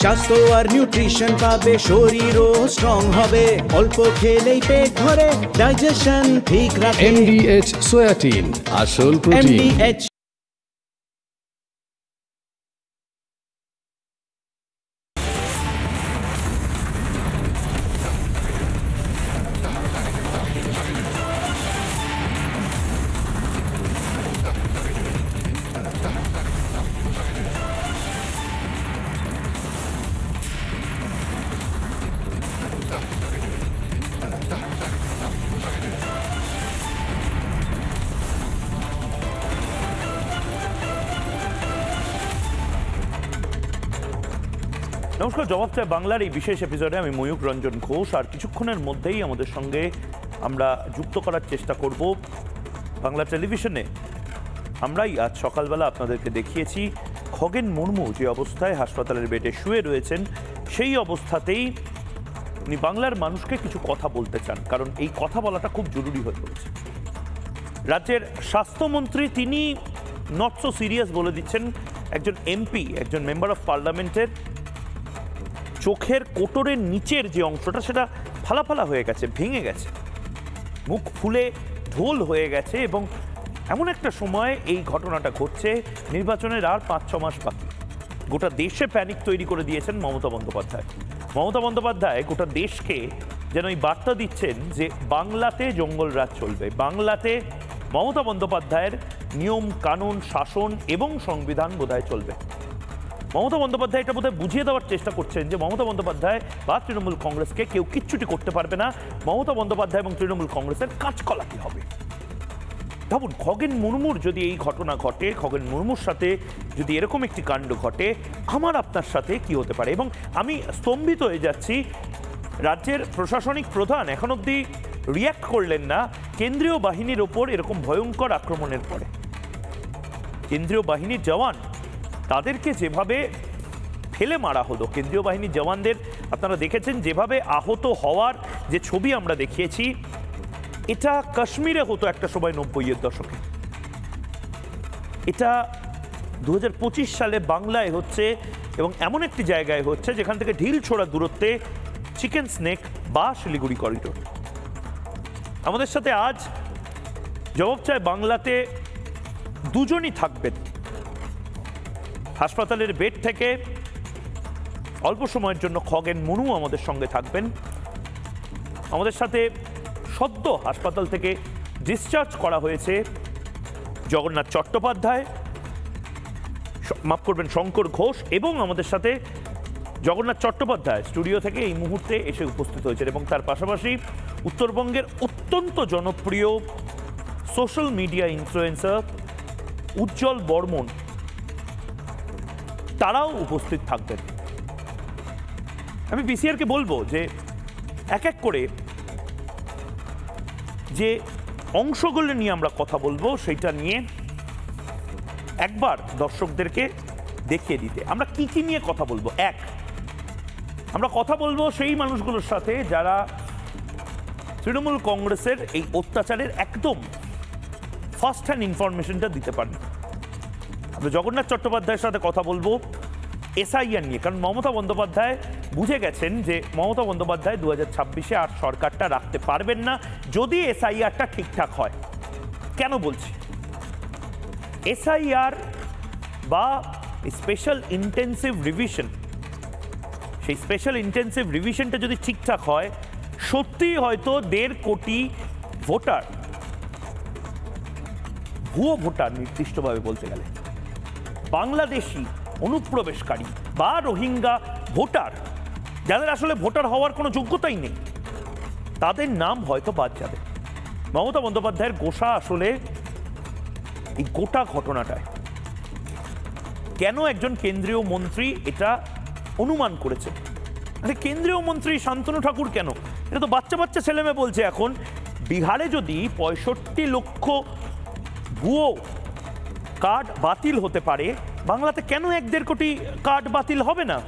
স্বাস্থ্য আর নিউট্রিশন পাবে, শরীরও স্ট্রং হবে, অল্প খেলেই পেট ভরে ডাইজেশন ঠিক রাখে। MDH সোয়াটিন, আসল প্রোটিন। MDH নমস্কার, জবাব চাই বাংলার এই বিশেষ এপিসোডে আমি ময়ূক রঞ্জন ঘোষ। আর কিছুক্ষণের মধ্যেই আমাদের সঙ্গে আমরা যুক্ত করার চেষ্টা করব বাংলা টেলিভিশনে। আমরাই আজ সকালবেলা আপনাদেরকে দেখিয়েছি খগেন মুর্মু যে অবস্থায় হাসপাতালের বেডে শুয়ে রয়েছেন, সেই অবস্থাতেই উনি বাংলার মানুষকে কিছু কথা বলতে চান, কারণ এই কথা বলাটা খুব জরুরি হয়ে পড়েছে। রাজ্যের স্বাস্থ্যমন্ত্রী তিনি নট সো সিরিয়াস বলে দিচ্ছেন একজন এমপি, একজন মেম্বার অফ পার্লামেন্টের চোখের কোটরের নিচের যে অংশটা সেটা ফালা হয়ে গেছে, ভেঙে গেছে, মুখ ফুলে ঢোল হয়ে গেছে। এবং এমন একটা সময় এই ঘটনাটা ঘটছে, নির্বাচনের আর 5-6 মাস বাকি। গোটা দেশে প্যানিক তৈরি করে দিয়েছেন মমতা বন্দ্যোপাধ্যায়। মমতা বন্দ্যোপাধ্যায় গোটা দেশকে যেন এই বার্তা দিচ্ছেন যে বাংলাতে জঙ্গলরাজ চলবে, বাংলাতে মমতা বন্দ্যোপাধ্যায়ের নিয়ম কানুন শাসন এবং সংবিধান বোধহয় চলবে। মমতা বন্দ্যোপাধ্যায় এটা বোধহয় বুঝিয়ে দেওয়ার চেষ্টা করছেন যে মমতা বন্দ্যোপাধ্যায় বা তৃণমূল কংগ্রেসকে কেউ কিচ্ছুটি করতে পারবে না। মমতা বন্দ্যোপাধ্যায় এবং তৃণমূল কংগ্রেসের কাজকলা কি হবে। ভাবুন, খগেন মুর্মুর যদি এই ঘটনা ঘটে, খগেন মুর্মুর সাথে যদি এরকম একটি কাণ্ড ঘটে, আমার আপনার সাথে কি হতে পারে। এবং আমি স্তম্ভিত হয়ে যাচ্ছি, রাজ্যের প্রশাসনিক প্রধান এখন অবধি রিয়্যাক্ট করলেন না কেন্দ্রীয় বাহিনীর ওপর এরকম ভয়ঙ্কর আক্রমণের পরে। কেন্দ্রীয় বাহিনীর জওয়ান, তাদেরকে যেভাবে ফেলে মারা হলো, কেন্দ্রীয় বাহিনীর জওয়ানদের আপনারা দেখেছেন যেভাবে আহত হওয়ার যে ছবি আমরা দেখিয়েছি, এটা কাশ্মীরে হতো একটা সময় 90-এর দশকে, এটা 2025 সালে বাংলায় হচ্ছে এবং এমন একটি জায়গায় হচ্ছে যেখান থেকে ঢিল ছোড়া দূরত্বে চিকেন স্নেক বা শিলিগুড়ি করিডোর। আমাদের সাথে আজ জবাব চাই বাংলাতে দুজনই থাকবেন। হাসপাতালের বেড থেকে অল্প সময়ের জন্য খগেন মুর্মু আমাদের সঙ্গে থাকবেন। আমাদের সাথে সদ্য হাসপাতাল থেকে ডিসচার্জ করা হয়েছে জগন্নাথ চট্টোপাধ্যায়, মাফ করবেন শঙ্কর ঘোষ, এবং আমাদের সাথে জগন্নাথ চট্টোপাধ্যায় স্টুডিও থেকে এই মুহূর্তে এসে উপস্থিত হয়েছেন। এবং তার পাশাপাশি উত্তরবঙ্গের অত্যন্ত জনপ্রিয় সোশ্যাল মিডিয়া ইনফ্লুয়েন্সার উজ্জ্বল বর্মন, তারাও উপস্থিত থাকবেন। আমি পিসিআরকে বলবো যে এক এক করে যে অংশগুলো নিয়ে আমরা কথা বলবো সেইটা নিয়ে একবার দর্শকদেরকে দেখিয়ে দিতে। আমরা কি কি নিয়ে কথা বলবো? এক, আমরা কথা বলবো সেই মানুষগুলোর সাথে যারা তৃণমূল কংগ্রেসের এই অত্যাচারের একদম ফার্স্ট হ্যান্ড ইনফরমেশনটা দিতে পারেন। আমরা জগন্নাথ চট্টোপাধ্যায়ের সাথে কথা বলবো এসআইআর নিয়ে, কারণ মমতা বন্দ্যোপাধ্যায় বুঝে গেছেন যে মমতা বন্দ্যোপাধ্যায় 2026-এ আর সরকারটা রাখতে পারবেন না যদি এসআইআরটা ঠিকঠাক হয়। কেন বলছি? এসআইআর বা স্পেশাল ইন্টেন্সিভ রিভিশন, সেই স্পেশাল ইন্টেন্সিভ রিভিশনটা যদি ঠিকঠাক হয়, সত্যিই হয়তো 1.5 কোটি ভোটার, ভুয়ো ভোটার নির্দিষ্টভাবে বলতে গেলে, বাংলাদেশি অনুপ্রবেশকারী বা রোহিঙ্গা ভোটার, যাদের আসলে ভোটার হওয়ার কোনো যোগ্যতাই নেই, তাদের নাম হয়তো বাদ যাবে। মমতা বন্দ্যোপাধ্যায়ের গোসা আসলে এই গোটা ঘটনাটায় কেন একজন কেন্দ্রীয় মন্ত্রী এটা অনুমান করেছেন। আরে কেন্দ্রীয় মন্ত্রী শান্তনু ঠাকুর কেন? এটা তো বাচ্চা বাচ্চা ছেলেমেয়ে বলছে। এখন বিহারে যদি 65 লক্ষ ভুয়ো কার্ড বাতিল হতে পারে, বাংলাতে কেন 1.5 কোটি কার্ড বাতিল হবে না?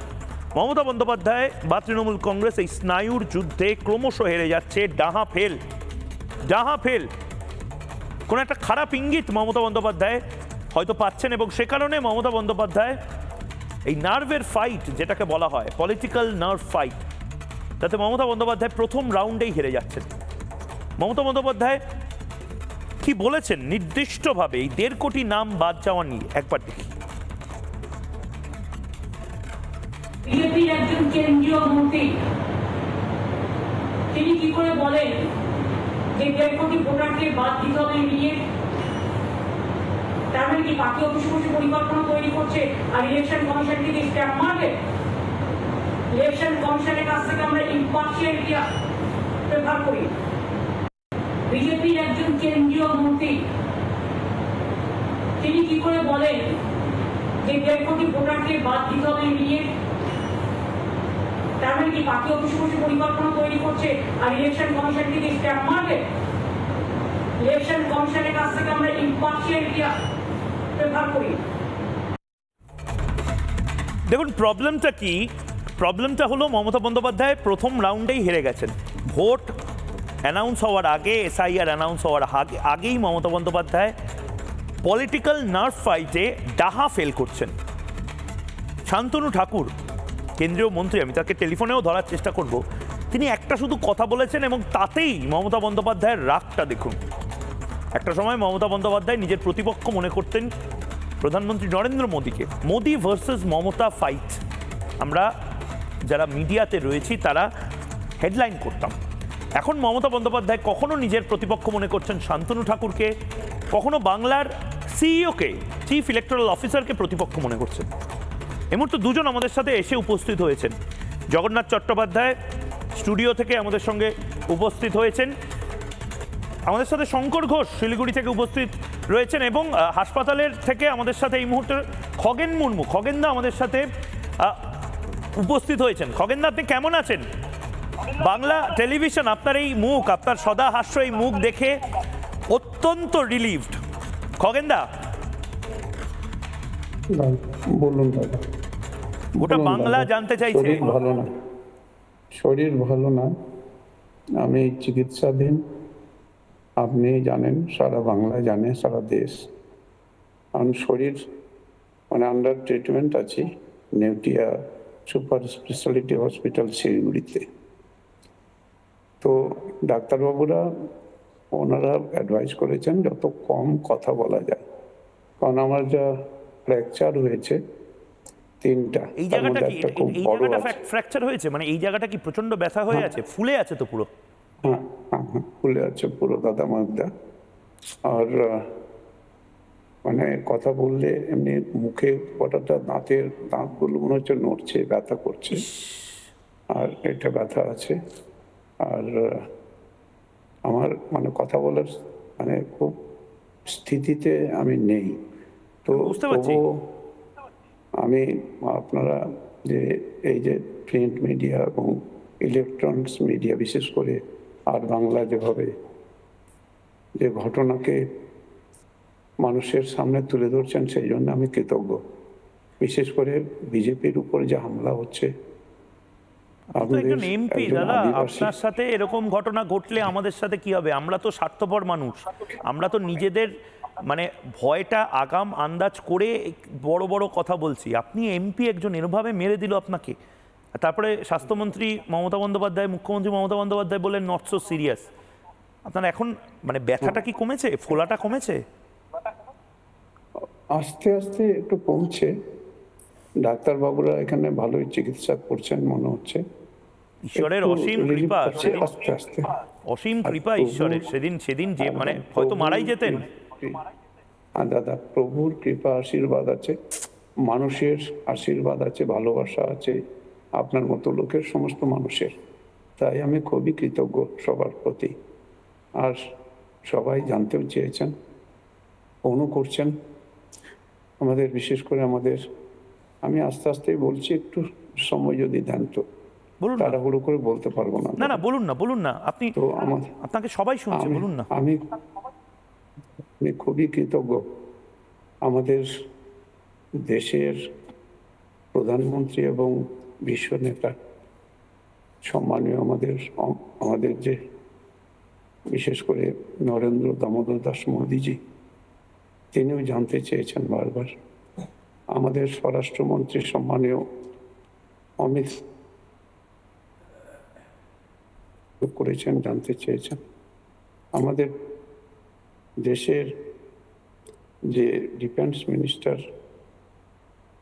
মমতা বন্দ্যোপাধ্যায় বা তৃণমূল কংগ্রেস এই স্নায়ুর যুদ্ধে ক্রমশ হেরে যাচ্ছে। ডাহা ফেল কোনো একটা খারাপ ইঙ্গিত মমতা বন্দ্যোপাধ্যায় হয়তো পাচ্ছেন, এবং সে কারণে মমতা বন্দ্যোপাধ্যায় এই নার্ভের ফাইট যেটাকে বলা হয়, পলিটিক্যাল নার্ভ ফাইট, তাতে মমতা বন্দ্যোপাধ্যায় প্রথম রাউন্ডেই হেরে যাচ্ছেন। মমতা বন্দ্যোপাধ্যায় কি বলেছেন নির্দিষ্টভাবে এই 1.5 কোটি নাম বাদ যাওয়া নিয়ে, একবার দেখি। বিজেপির একজন কেন্দ্রীয় মন্ত্রী তিনি কি করে বলেন যে 1.5 কোটি ভোটারকে বাদ দিতে হবে ইমিডিয়েট? তার মানে কি বাকি অফিসে বসে পরিকল্পনা তৈরি করছে আর ইলেকশন কমিশন থেকে স্ট্যাম্প মারবে? ইলেকশন কমিশনের কাছ থেকে আমরা ইম্পার্শিয়ালিটি প্রেফার করি। বিজেপির একজন কেন্দ্রীয় মন্ত্রী তিনি কি করে বলেন যে 1.5 কোটি ভোটারকে বাদ দিতে হবে ইমিডিয়েট? তার মানে কি বাকি অফিসে বসে পরিকল্পনা তৈরি করছে আর ইলেকশন কমিশন থেকে স্ট্যাম্প মারবে? ইলেকশন কমিশনের কাছ থেকে আমরা ইম্পার্শিয়ালিটি প্রেফার করি। দেখুন প্রবলেমটা কি, প্রবলেমটা হলো মমতা বন্দ্যোপাধ্যায় প্রথম রাউন্ডেই হেরে গেছেন। ভোট অ্যানাউন্স হওয়ার আগে, এসআইআর অ্যানাউন্স হওয়ার আগেই মমতা বন্দ্যোপাধ্যায় পলিটিক্যাল নার্ভ ফাইটে ডাহা ফেল করছেন। শান্তনু ঠাকুর কেন্দ্রীয় মন্ত্রী, আমি তাকে টেলিফোনেও ধরার চেষ্টা করব, তিনি একটা শুধু কথা বলেছেন এবং তাতেই মমতা বন্দ্যোপাধ্যায়ের রাগটা দেখুন। একটা সময় মমতা বন্দ্যোপাধ্যায় নিজের প্রতিপক্ষ মনে করতেন প্রধানমন্ত্রী নরেন্দ্র মোদীকে। মোদি ভার্সেস মমতা ফাইট আমরা যারা মিডিয়াতে রয়েছি তারা হেডলাইন করতাম। এখন মমতা বন্দ্যোপাধ্যায় কখনো নিজের প্রতিপক্ষ মনে করছেন শান্তনু ঠাকুরকে, কখনো বাংলার সিইওকে, চিফ ইলেকটোরাল অফিসারকে প্রতিপক্ষ মনে করছেন। এই মুহূর্তে দুজন আমাদের সাথে এসে উপস্থিত হয়েছেন। জগন্নাথ চট্টোপাধ্যায় স্টুডিও থেকে আমাদের সঙ্গে উপস্থিত হয়েছেন, আমাদের সাথে শঙ্কর ঘোষ শিলিগুড়ি থেকে উপস্থিত রয়েছেন এবং হাসপাতালের থেকে আমাদের সাথে এই মুহূর্তে খগেন মুর্মু, খগেনদা আমাদের সাথে উপস্থিত হয়েছেন। খগেনদা, আপনি কেমন আছেন? বাংলা টেলিভিশন আপনার এই মুখ, আপনার সদা হাস্য এই মুখ দেখে অত্যন্ত রিলিভড। খগেনদা, বলুন দাদা। গোটা বাংলা জানতে চাইছে। শরীর ভালো না, আমি চিকিৎসাধীন। আপনি জানেন, সারা বাংলা জানে, সারা দেশ। আমি শরীর আন্ডার ট্রিটমেন্ট আছি নেউটিয়া সুপার স্পেশালিটি হসপিটাল শিলিগুড়িতে। তো ডাক্তারবাবুরা ওনারা অ্যাডভাইস করেছেন যত কম কথা বলা যায়, কারণ আমার যা ফ্র্যাকচার হয়েছে 3টা, এই জায়গাটা কি, এই জায়গাটা ফ্র্যাকচার হয়েছে? মানে এই জায়গাটা কি প্রচন্ড ব্যথা হয়ে আছে, ফুলে আছে তো পুরো? হ্যাঁ, ফুলে আছে পুরো দাদা মাদা। আর কথা বললে এমনি মুখে কটাটা দাঁতগুলো মনে হচ্ছে নড়ছে, ব্যথা করছে, আর এটা ব্যথা আছে। আর আমার কথা বলার খুব স্থিতিতে আমি নেই। তো আমি আপনারা যে এই যে প্রিন্ট মিডিয়া এবং ইলেকট্রনিক্স মিডিয়া, বিশেষ করে আর বাংলা যেভাবে যে ঘটনাকে মানুষের সামনে তুলে ধরছেন, সেই জন্য আমি কৃতজ্ঞ। বিশেষ করে বিজেপির উপর যে হামলা হচ্ছে। একজন এমপি দাদা, আপনার সাথে এরকম ঘটনা ঘটলে আমাদের সাথে কি হবে? আমরা তো স্বার্থপর মানুষ, আমরা তো নিজেদের ভয়টা আগাম আন্দাজ করে বড় বড় কথা বলছি। আপনি এমপি একজন এরভাবে মেরে দিল আপনাকে, তারপরে স্বাস্থ্যমন্ত্রী মমতা বন্দ্যোপাধ্যায়, মুখ্যমন্ত্রী মমতা বন্দ্যোপাধ্যায় বললেন নট সো সিরিয়াস। আপনার এখন ব্যথাটা কি কমেছে, ফোলাটা কমেছে? আস্তে আস্তে একটু কমছে। ডাক্তারবাবুরা এখানে ভালোই চিকিৎসা করছেন মনে হচ্ছে। ঈশ্বরের অসীম কৃপা, আস্তে আস্তে অসীম কৃপা ঈশ্বরের। সেদিন যে হয়তো মারাই যেতেন। দাদা, প্রভুর কৃপা আশীর্বাদ আছে, মানুষের আশীর্বাদ আছে, ভালোবাসা আছে, আপনার মতো লোকের, সমস্ত মানুষের। তাই আমি খুবই কৃতজ্ঞ সবার প্রতি। আর সবাই জানতেও চেয়েছেন, ফোনও করছেন আমাদের, বিশেষ করে আমাদের। আমি আস্তে আস্তেই বলছি, একটু সময় যদি দেন তো। তাড়াহুড়ো করে বলতে পারবো না। না, বলুন না আপনি। তো আপনাকে সবাই শুনছে, বলুন না। আমি খুবই কৃতজ্ঞ আমাদের দেশের প্রধানমন্ত্রী এবং বিশ্ব নেতা, সম্মানীয় আমাদের যে বিশেষ করে নরেন্দ্র দামোদর দাস মোদীজি, তিনিও জানতে চেয়েছেন বারবার আমাদের স্বরাষ্ট্রমন্ত্রী সম্মানীয় অমিত করেছেন, জানতে চেয়েছেন আমাদের দেশের যে ডিফেন্স মিনিস্টার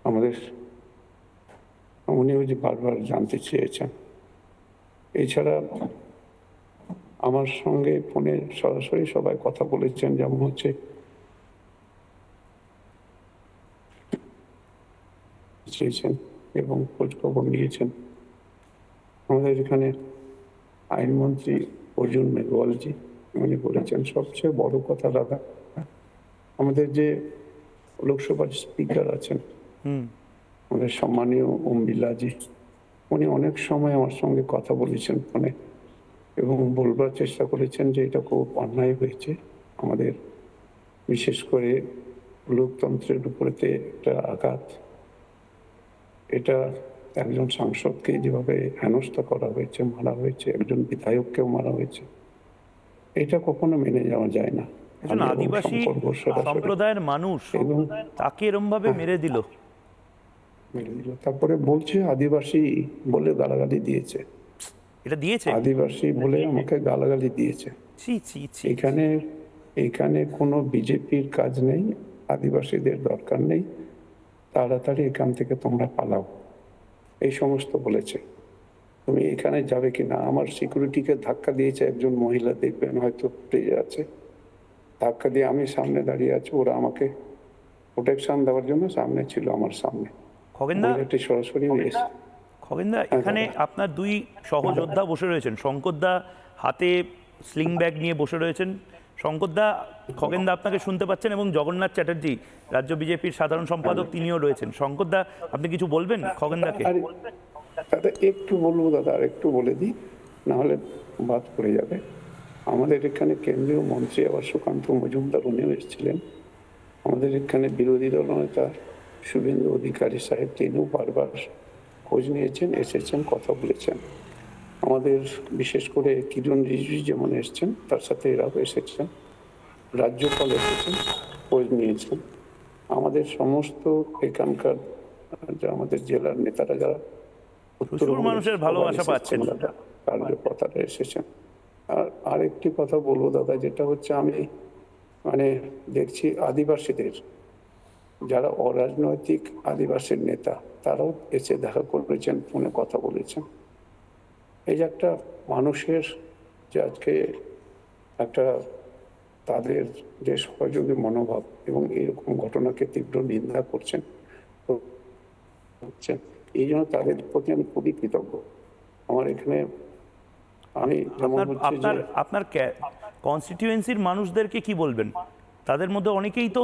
আমাদের, উনিও যে বারবার জানতে চেয়েছেন। এছাড়া আমার সঙ্গে ফোনে সরাসরি সবাই কথা বলেছেন, যেমন হচ্ছে চেয়েছেন এবং খোঁজখবর নিয়েছেন আমাদের এখানে আইনমন্ত্রী অর্জুন মেঘওয়ালজি। উনি বলেছেন সবচেয়ে বড় কথা দাদা, আমাদের যে লোকসভার স্পিকার আছেন আমাদের সম্মানীয় ওম বিড়লাজি, উনি অনেক সময় আমার সঙ্গে কথা বলেছেন ফোনে এবং বলবার চেষ্টা করেছেন যে এটা খুব অন্যায় হয়েছে, আমাদের বিশেষ করে লোকতন্ত্রের উপরেতে একটা আঘাত, এটা একজন সাংসদকে যেভাবে হেনস্থা করা হয়েছে, মারা হয়েছে, একজন বিধায়ককেও মারা হয়েছে, এটা কখনো মেনে যাওয়া যায় না। একজন আদিবাসী সম্প্রদায়ের মানুষ তাকে এরকম ভাবে মেরে দিল। তারপরে বলছে আদিবাসী বলে গালাগালি দিয়েছে, এটা দিয়েছে আদিবাসী বলে আমাকে গালাগালি দিয়েছে। এখানে কোনো বিজেপির কাজ নেই, আদিবাসীদের দরকার নেই, তাড়াতাড়ি এখান থেকে তোমরা পালাও, এই সমস্ত বলেছে। তুমি এখানে যাবে কিনা, আমার সিকিউরিটিকে ধাক্কা দিয়েছে একজন মহিলা, দেখবেন হয়তো পেয়ে আছে, ধাক্কা দিয়ে আমি সামনে দাঁড়িয়ে আছি, ওরা আমাকে প্রোটেকশন দেওয়ার জন্য সামনে ছিল, আমার সামনে সরাসরি। খগেনদা, এখানে আপনার দুই সহযোদ্ধা বসে রয়েছেন, শঙ্করদা হাতে স্লিং ব্যাগ নিয়ে বসে রয়েছেন। শঙ্করদা, খগেনদা আপনাকে শুনতে পাচ্ছেন এবং জগন্নাথ চ্যাটার্জি রাজ্য বিজেপির সাধারণ সম্পাদক তিনিও রয়েছেন। শঙ্করদা, আপনি কিছু বলবেন খগেনদাকে? দাদা একটু বলবো দাদা, আর একটু বলে দিই, নাহলে বাদ পড়ে যাবে। আমাদের এখানে কেন্দ্রীয় মন্ত্রী আবার সুকান্ত মজুমদার উনিও এসেছিলেন, আমাদের এখানে বিরোধী দলনেতা শুভেন্দু অধিকারী সাহেব তিনিও বারবার খোঁজ নিয়েছেন, এসেছেন, কথা বলেছেন। আমাদের বিশেষ করে কিরণ রিজিজু যেমন এসেছেন, তার সাথে এরাও এসেছেন, রাজ্যপাল এসেছেন, খোঁজ নিয়েছেন। আমাদের সমস্ত এখানকার আমাদের জেলার নেতারা যারা মানুষের ভালোবাসা পাচ্ছেন, কার্যকর্তারা এসেছেন। আর আরেকটি কথা বলবো দাদা, যেটা হচ্ছে আমি দেখছি আদিবাসীদের যারা অরাজনৈতিক আদিবাসীর নেতা তারাও এসে দেখা করেছেন, ফোনে কথা বলেছেন। এই যে একটা মানুষের যে আজকে একটা তাদের যে সহযোগী মনোভাব এবং এরকম ঘটনাকে তীব্র নিন্দা করছেন, এই জন্য তাদের প্রতি আমি খুবই কৃতজ্ঞ। আমার এখানে আমি আপনার কনস্টিটিউয়েন্সির মানুষদেরকে কি বলবেন? তাদের মধ্যে অনেকেই তো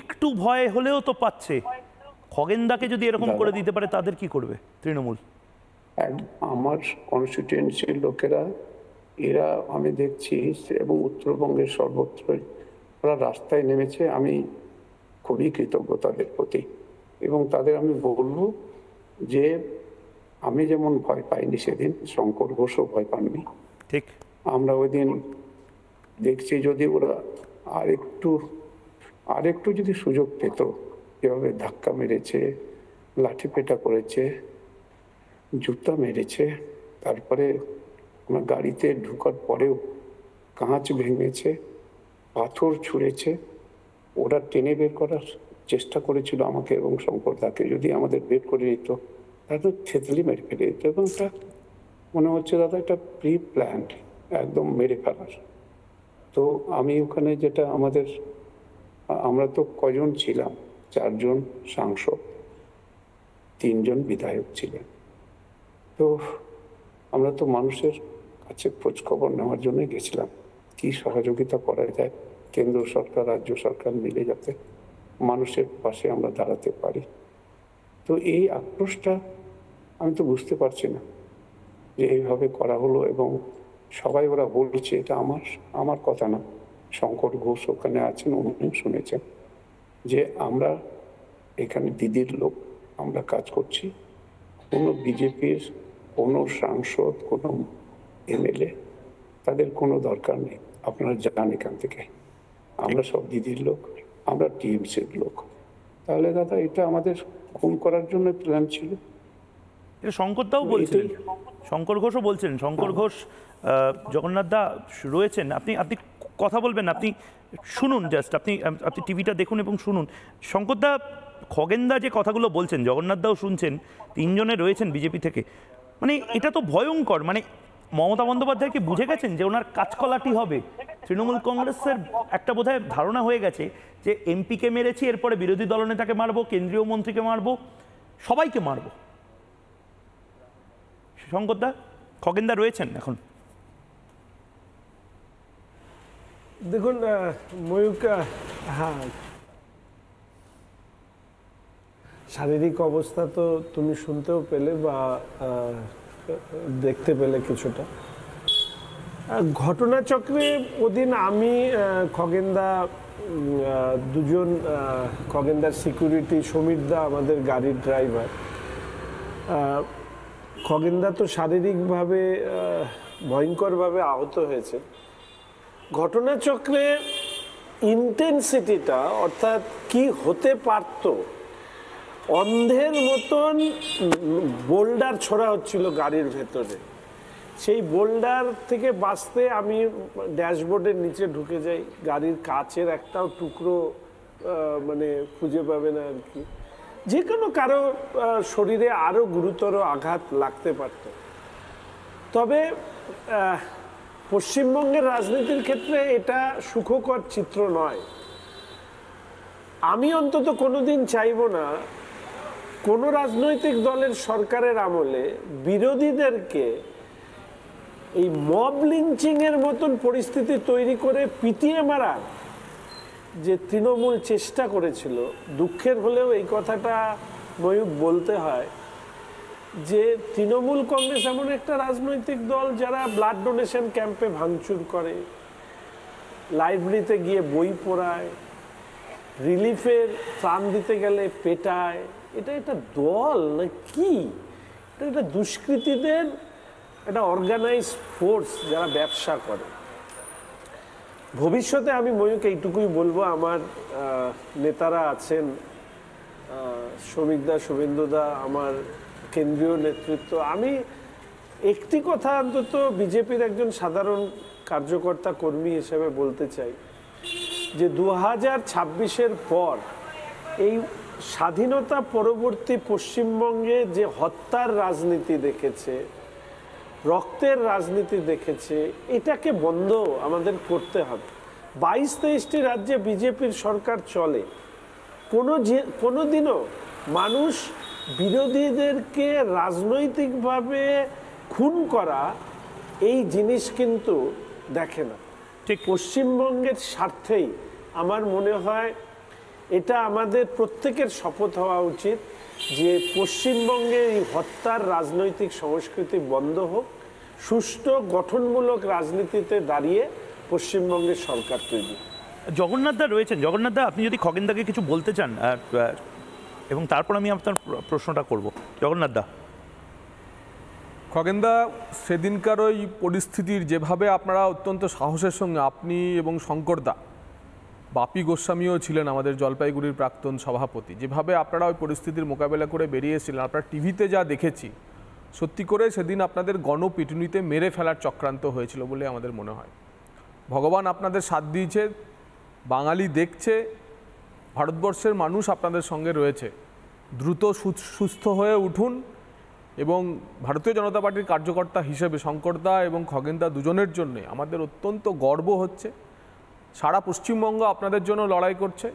একটু ভয় হলেও তো পাচ্ছে, খগেনদাকে যদি এরকম করে দিতে পারে তাদের কি করবে তৃণমূল? আমার কনস্টিটিউয়েন্সির লোকেরা এরা আমি দেখছি এবং উত্তরবঙ্গের সর্বত্রই ওরা রাস্তায় নেমেছে, আমি খুবই কৃতজ্ঞ তাদের প্রতি। এবং তাদের আমি বলবো যে আমি যেমন ভয় পাইনি সেদিন, শঙ্কর ঘোষও ভয় পাননি। ঠিক, আমরা ওই দিন দেখছি যদি ওরা আরেকটু যদি সুযোগ পেত, যেভাবে ধাক্কা মেরেছে, লাঠিপেটা করেছে, জুতা মেরেছে, তারপরে আমার গাড়িতে ঢোকার পরেও কাঁচ ভেঙেছে, পাথর ছুঁড়েছে, ওরা টেনে বের করার চেষ্টা করেছিল আমাকে এবং শঙ্করদাকে। যদি আমাদের বের করে নিত তাহলে থেতলি মেরে ফেলে দিত, এবং এটা মনে হচ্ছে দাদা এটা প্রি প্ল্যান্ড, একদম মেরে ফেলার। তো আমি ওখানে যেটা আমরা তো কজন ছিলাম, 4 জন সাংসদ, 3 জন বিধায়ক ছিলেন। তো আমরা তো মানুষের কাছে খোঁজ খবর নেওয়ার জন্য গেছিলাম, কি সহযোগিতা করা যায় কেন্দ্র সরকার রাজ্য সরকার মিলে যাতে মানুষের পাশে আমরা দাঁড়াতে পারি। তো এই আক্রোশটা আমি তো বুঝতে পারছি না যে এইভাবে করা হলো, এবং সবাই ওরা বলছে, এটা আমার কথা না, শঙ্কর ঘোষ ওখানে আছেন, উনি শুনেছেন যে আমরা এখানে দিদির লোক, আমরা কাজ করছি, কোনো বিজেপির কোনো সাংসদ, কোনো এমএলএ তাদের কোনো দরকার নেই, আপনারা যান এখান থেকে, আমরা সব দিদির লোক, আমরা টিএমসির লোক। তাহলে দাদা এটা আমাদের খুন করার জন্য প্ল্যান ছিল। এটা শঙ্করদাও বলছিলেন, শঙ্কর ঘোষও বলছেন। শঙ্কর ঘোষ, জগন্নাথ দা রয়েছেন, আপনি আপনি কথা বলবেন, আপনি শুনুন, জাস্ট আপনি আপনি টিভিটা দেখুন এবং শুনুন। শঙ্করদা, খগেনদা যে কথাগুলো বলছেন, জগন্নাথ দাও শুনছেন, তিনজনে রয়েছেন বিজেপি থেকে, মানে এটা তো ভয়ঙ্কর। মানে মমতা বন্দ্যোপাধ্যায় কি বুঝে গেছেন যে ওনার কাজকলাটি হবে? তৃণমূল কংগ্রেসের একটা বোধহয় ধারণা হয়ে গেছে যে এমপিকে মেরেছি, এরপরে বিরোধী দলনেতাকে মারবো, কেন্দ্রীয় মন্ত্রীকে মারবো, সবাইকে মারবো। শঙ্করদা, খগেনদা রয়েছেন এখন। দেখুন ময়ূক, হ্যাঁ, শারীরিক অবস্থা তো তুমি শুনতেও পেলে বা দেখতে পেলে কিছুটা। ঘটনাচক্রে ওদিন আমি, খগেনদা, দুজন, খগেনদার সিকিউরিটি, সমীরদা আমাদের গাড়ির ড্রাইভার। খগেনদা তো শারীরিকভাবে ভয়ঙ্করভাবে আহত হয়েছে। ঘটনাচক্রে ইন্টেন্সিটিটা, অর্থাৎ কি হতে পারত, অন্ধের মতন বোল্ডার ছোড়া হচ্ছিল গাড়ির ভেতরে। সেই বোল্ডার থেকে বাঁচতে আমি ড্যাশবোর্ডের নিচে ঢুকে যাই, গাড়ির কাচের একটাও টুকরো মানে খুঁজে পাবে না আর কি। যে কোনো কারো শরীরে আরও গুরুতর আঘাত লাগতে পারত। তবে পশ্চিমবঙ্গের রাজনীতির ক্ষেত্রে এটা সুখকর চিত্র নয়। আমি অন্তত কোনোদিন চাইব না কোনো রাজনৈতিক দলের সরকারের আমলে বিরোধীদেরকে এই মব লিঞ্চিংয়ের মতন পরিস্থিতি তৈরি করে পিটিয়ে মারার যে তৃণমূল চেষ্টা করেছিল। দুঃখের হলেও এই কথাটা ময়ূক বলতে হয় যে তৃণমূল কংগ্রেস এমন একটা রাজনৈতিক দল যারা ব্লাড ডোনেশন ক্যাম্পে ভাঙচুর করে, লাইব্রেরিতে গিয়ে বই পড়ায়, রিলিফের ত্রাণ দিতে গেলে পেটায়। এটা একটা দল না কি? এটা একটা দুষ্কৃতীদের একটা অর্গানাইজ ফোর্স যারা ব্যবসা করে। ভবিষ্যতে আমি ময়ূক এইটুকুই বলবো, আমার নেতারা আছেন, শ্রমিকদা, শুভেন্দুদা, আমার কেন্দ্রীয় নেতৃত্ব। আমি একটি কথা অন্তত বিজেপির একজন সাধারণ কার্যকর্তা কর্মী হিসেবে বলতে চাই যে 2026-এর পর এই স্বাধীনতা পরবর্তী পশ্চিমবঙ্গে যে হত্যার রাজনীতি দেখেছে, রক্তের রাজনীতি দেখেছে, এটাকে বন্ধ আমাদের করতে হবে। 22-23টি রাজ্যে বিজেপির সরকার চলে, কোনোদিনও মানুষ বিরোধীদেরকে রাজনৈতিকভাবে খুন করা এই জিনিস কিন্তু দেখে না। ঠিক পশ্চিমবঙ্গের স্বার্থেই আমার মনে হয় এটা আমাদের প্রত্যেকের শপথ হওয়া উচিত যে পশ্চিমবঙ্গে এই হত্যার রাজনৈতিক সংস্কৃতি বন্ধ হোক, সুষ্ঠু গঠনমূলক রাজনীতিতে দাঁড়িয়ে পশ্চিমবঙ্গের সরকার তৈরি। জগন্নাথদা রয়েছেন। জগন্নাথদা, আপনি যদি খগেনদাকে কিছু বলতে চান এবং তারপর আমি আপনার প্রশ্নটা করব। জগন্নাথদা। খগেনদা, সেদিনকার ওই পরিস্থিতির যেভাবে আপনারা অত্যন্ত সাহসের সঙ্গে, আপনি এবং শঙ্করদা, বাপি গোস্বামীও ছিলেন আমাদের জলপাইগুড়ির প্রাক্তন সভাপতি, যেভাবে আপনারা ওই পরিস্থিতির মোকাবেলা করে বেরিয়েছিলেন, আপনারা টিভিতে যা দেখেছি, সত্যি করে সেদিন আপনাদের গণপিটুনিতে মেরে ফেলার চক্রান্ত হয়েছিল বলে আমাদের মনে হয়। ভগবান আপনাদের সাথ দিয়েছে, বাঙালি দেখছে, ভারতবর্ষের মানুষ আপনাদের সঙ্গে রয়েছে। দ্রুত সুস্থ হয়ে উঠুন এবং ভারতীয় জনতা পার্টির কার্যকর্তা হিসেবে শঙ্করদা এবং খগেনদা দুজনের জন্য আমাদের অত্যন্ত গর্ব হচ্ছে। সারা পশ্চিমবঙ্গ আপনাদের জন্য লড়াই করছে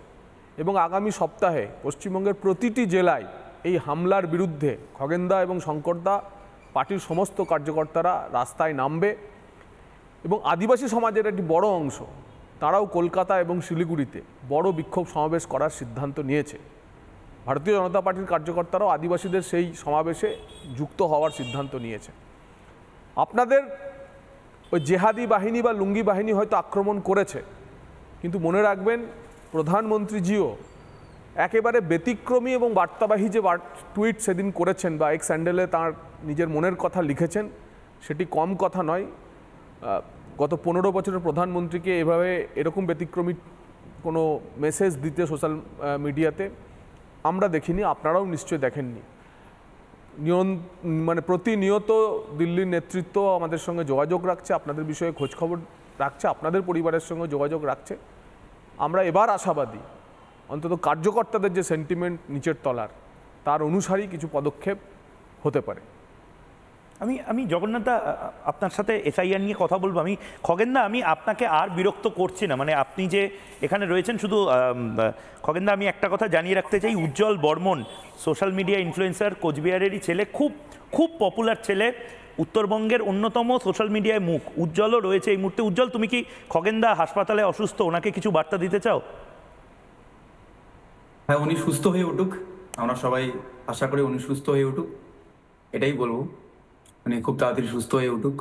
এবং আগামী সপ্তাহে পশ্চিমবঙ্গের প্রতিটি জেলায় এই হামলার বিরুদ্ধে খগেনদা এবং শঙ্করদা, পার্টির সমস্ত কার্যকর্তারা রাস্তায় নামবে এবং আদিবাসী সমাজের একটি বড় অংশ তারাও কলকাতা এবং শিলিগুড়িতে বড় বিক্ষোভ সমাবেশ করার সিদ্ধান্ত নিয়েছে। ভারতীয় জনতা পার্টির কার্যকর্তারাও আদিবাসীদের সেই সমাবেশে যুক্ত হওয়ার সিদ্ধান্ত নিয়েছে। আপনাদের ওই জেহাদি বাহিনী বা লুঙ্গি বাহিনী হয়তো আক্রমণ করেছে, কিন্তু মনে রাখবেন প্রধানমন্ত্রীজিও একেবারে ব্যতিক্রমী এবং বার্তাবাহী যে টুইট সেদিন করেছেন বা এক্স হ্যান্ডেলে তাঁর নিজের মনের কথা লিখেছেন, সেটি কম কথা নয়। গত 15 বছরের প্রধানমন্ত্রীকে এভাবে এরকম ব্যতিক্রমী কোনো মেসেজ দিতে সোশ্যাল মিডিয়াতে আমরা দেখিনি, আপনারাও নিশ্চয়ই দেখেননি। মানে প্রতিনিয়ত দিল্লির নেতৃত্ব আমাদের সঙ্গে যোগাযোগ রাখছে, আপনাদের বিষয়ে খোঁজখবর রাখছে, আপনাদের পরিবারের সঙ্গে যোগাযোগ রাখছে। আমরা এবার আশাবাদী অন্তত কার্যকর্তাদের যে সেন্টিমেন্ট নিচের তলার, তার অনুসারী কিছু পদক্ষেপ হতে পারে। আমি জগন্নাথদা আপনার সাথে এসআইআর নিয়ে কথা বলবো। আমি খগেনদা, আমি আপনাকে আর বিরক্ত করছি না, মানে আপনি যে এখানে রয়েছেন, শুধু খগেনদা আমি একটা কথা জানিয়ে রাখতে চাই, উজ্জ্বল বর্মন সোশ্যাল মিডিয়া ইনফ্লুয়েন্সার, কোচবিহারেরই ছেলে, খুব খুব পপুলার ছেলে, উত্তরবঙ্গের অন্যতম সোশ্যাল মিডিয়ায় মুখ। উজ্জ্বলও রয়েছে এই মুহূর্তে। উজ্জ্বল, তুমি কি খগেনদা হাসপাতালে অসুস্থ, ওনাকে কিছু বার্তা দিতে চাও? হ্যাঁ, উনি সুস্থ হয়ে উঠুক, আমরা সবাই আশা করি উনি সুস্থ হয়ে উঠুক, এটাই বলবো। উনি খুব তাড়াতাড়ি সুস্থ হয়ে উঠুক।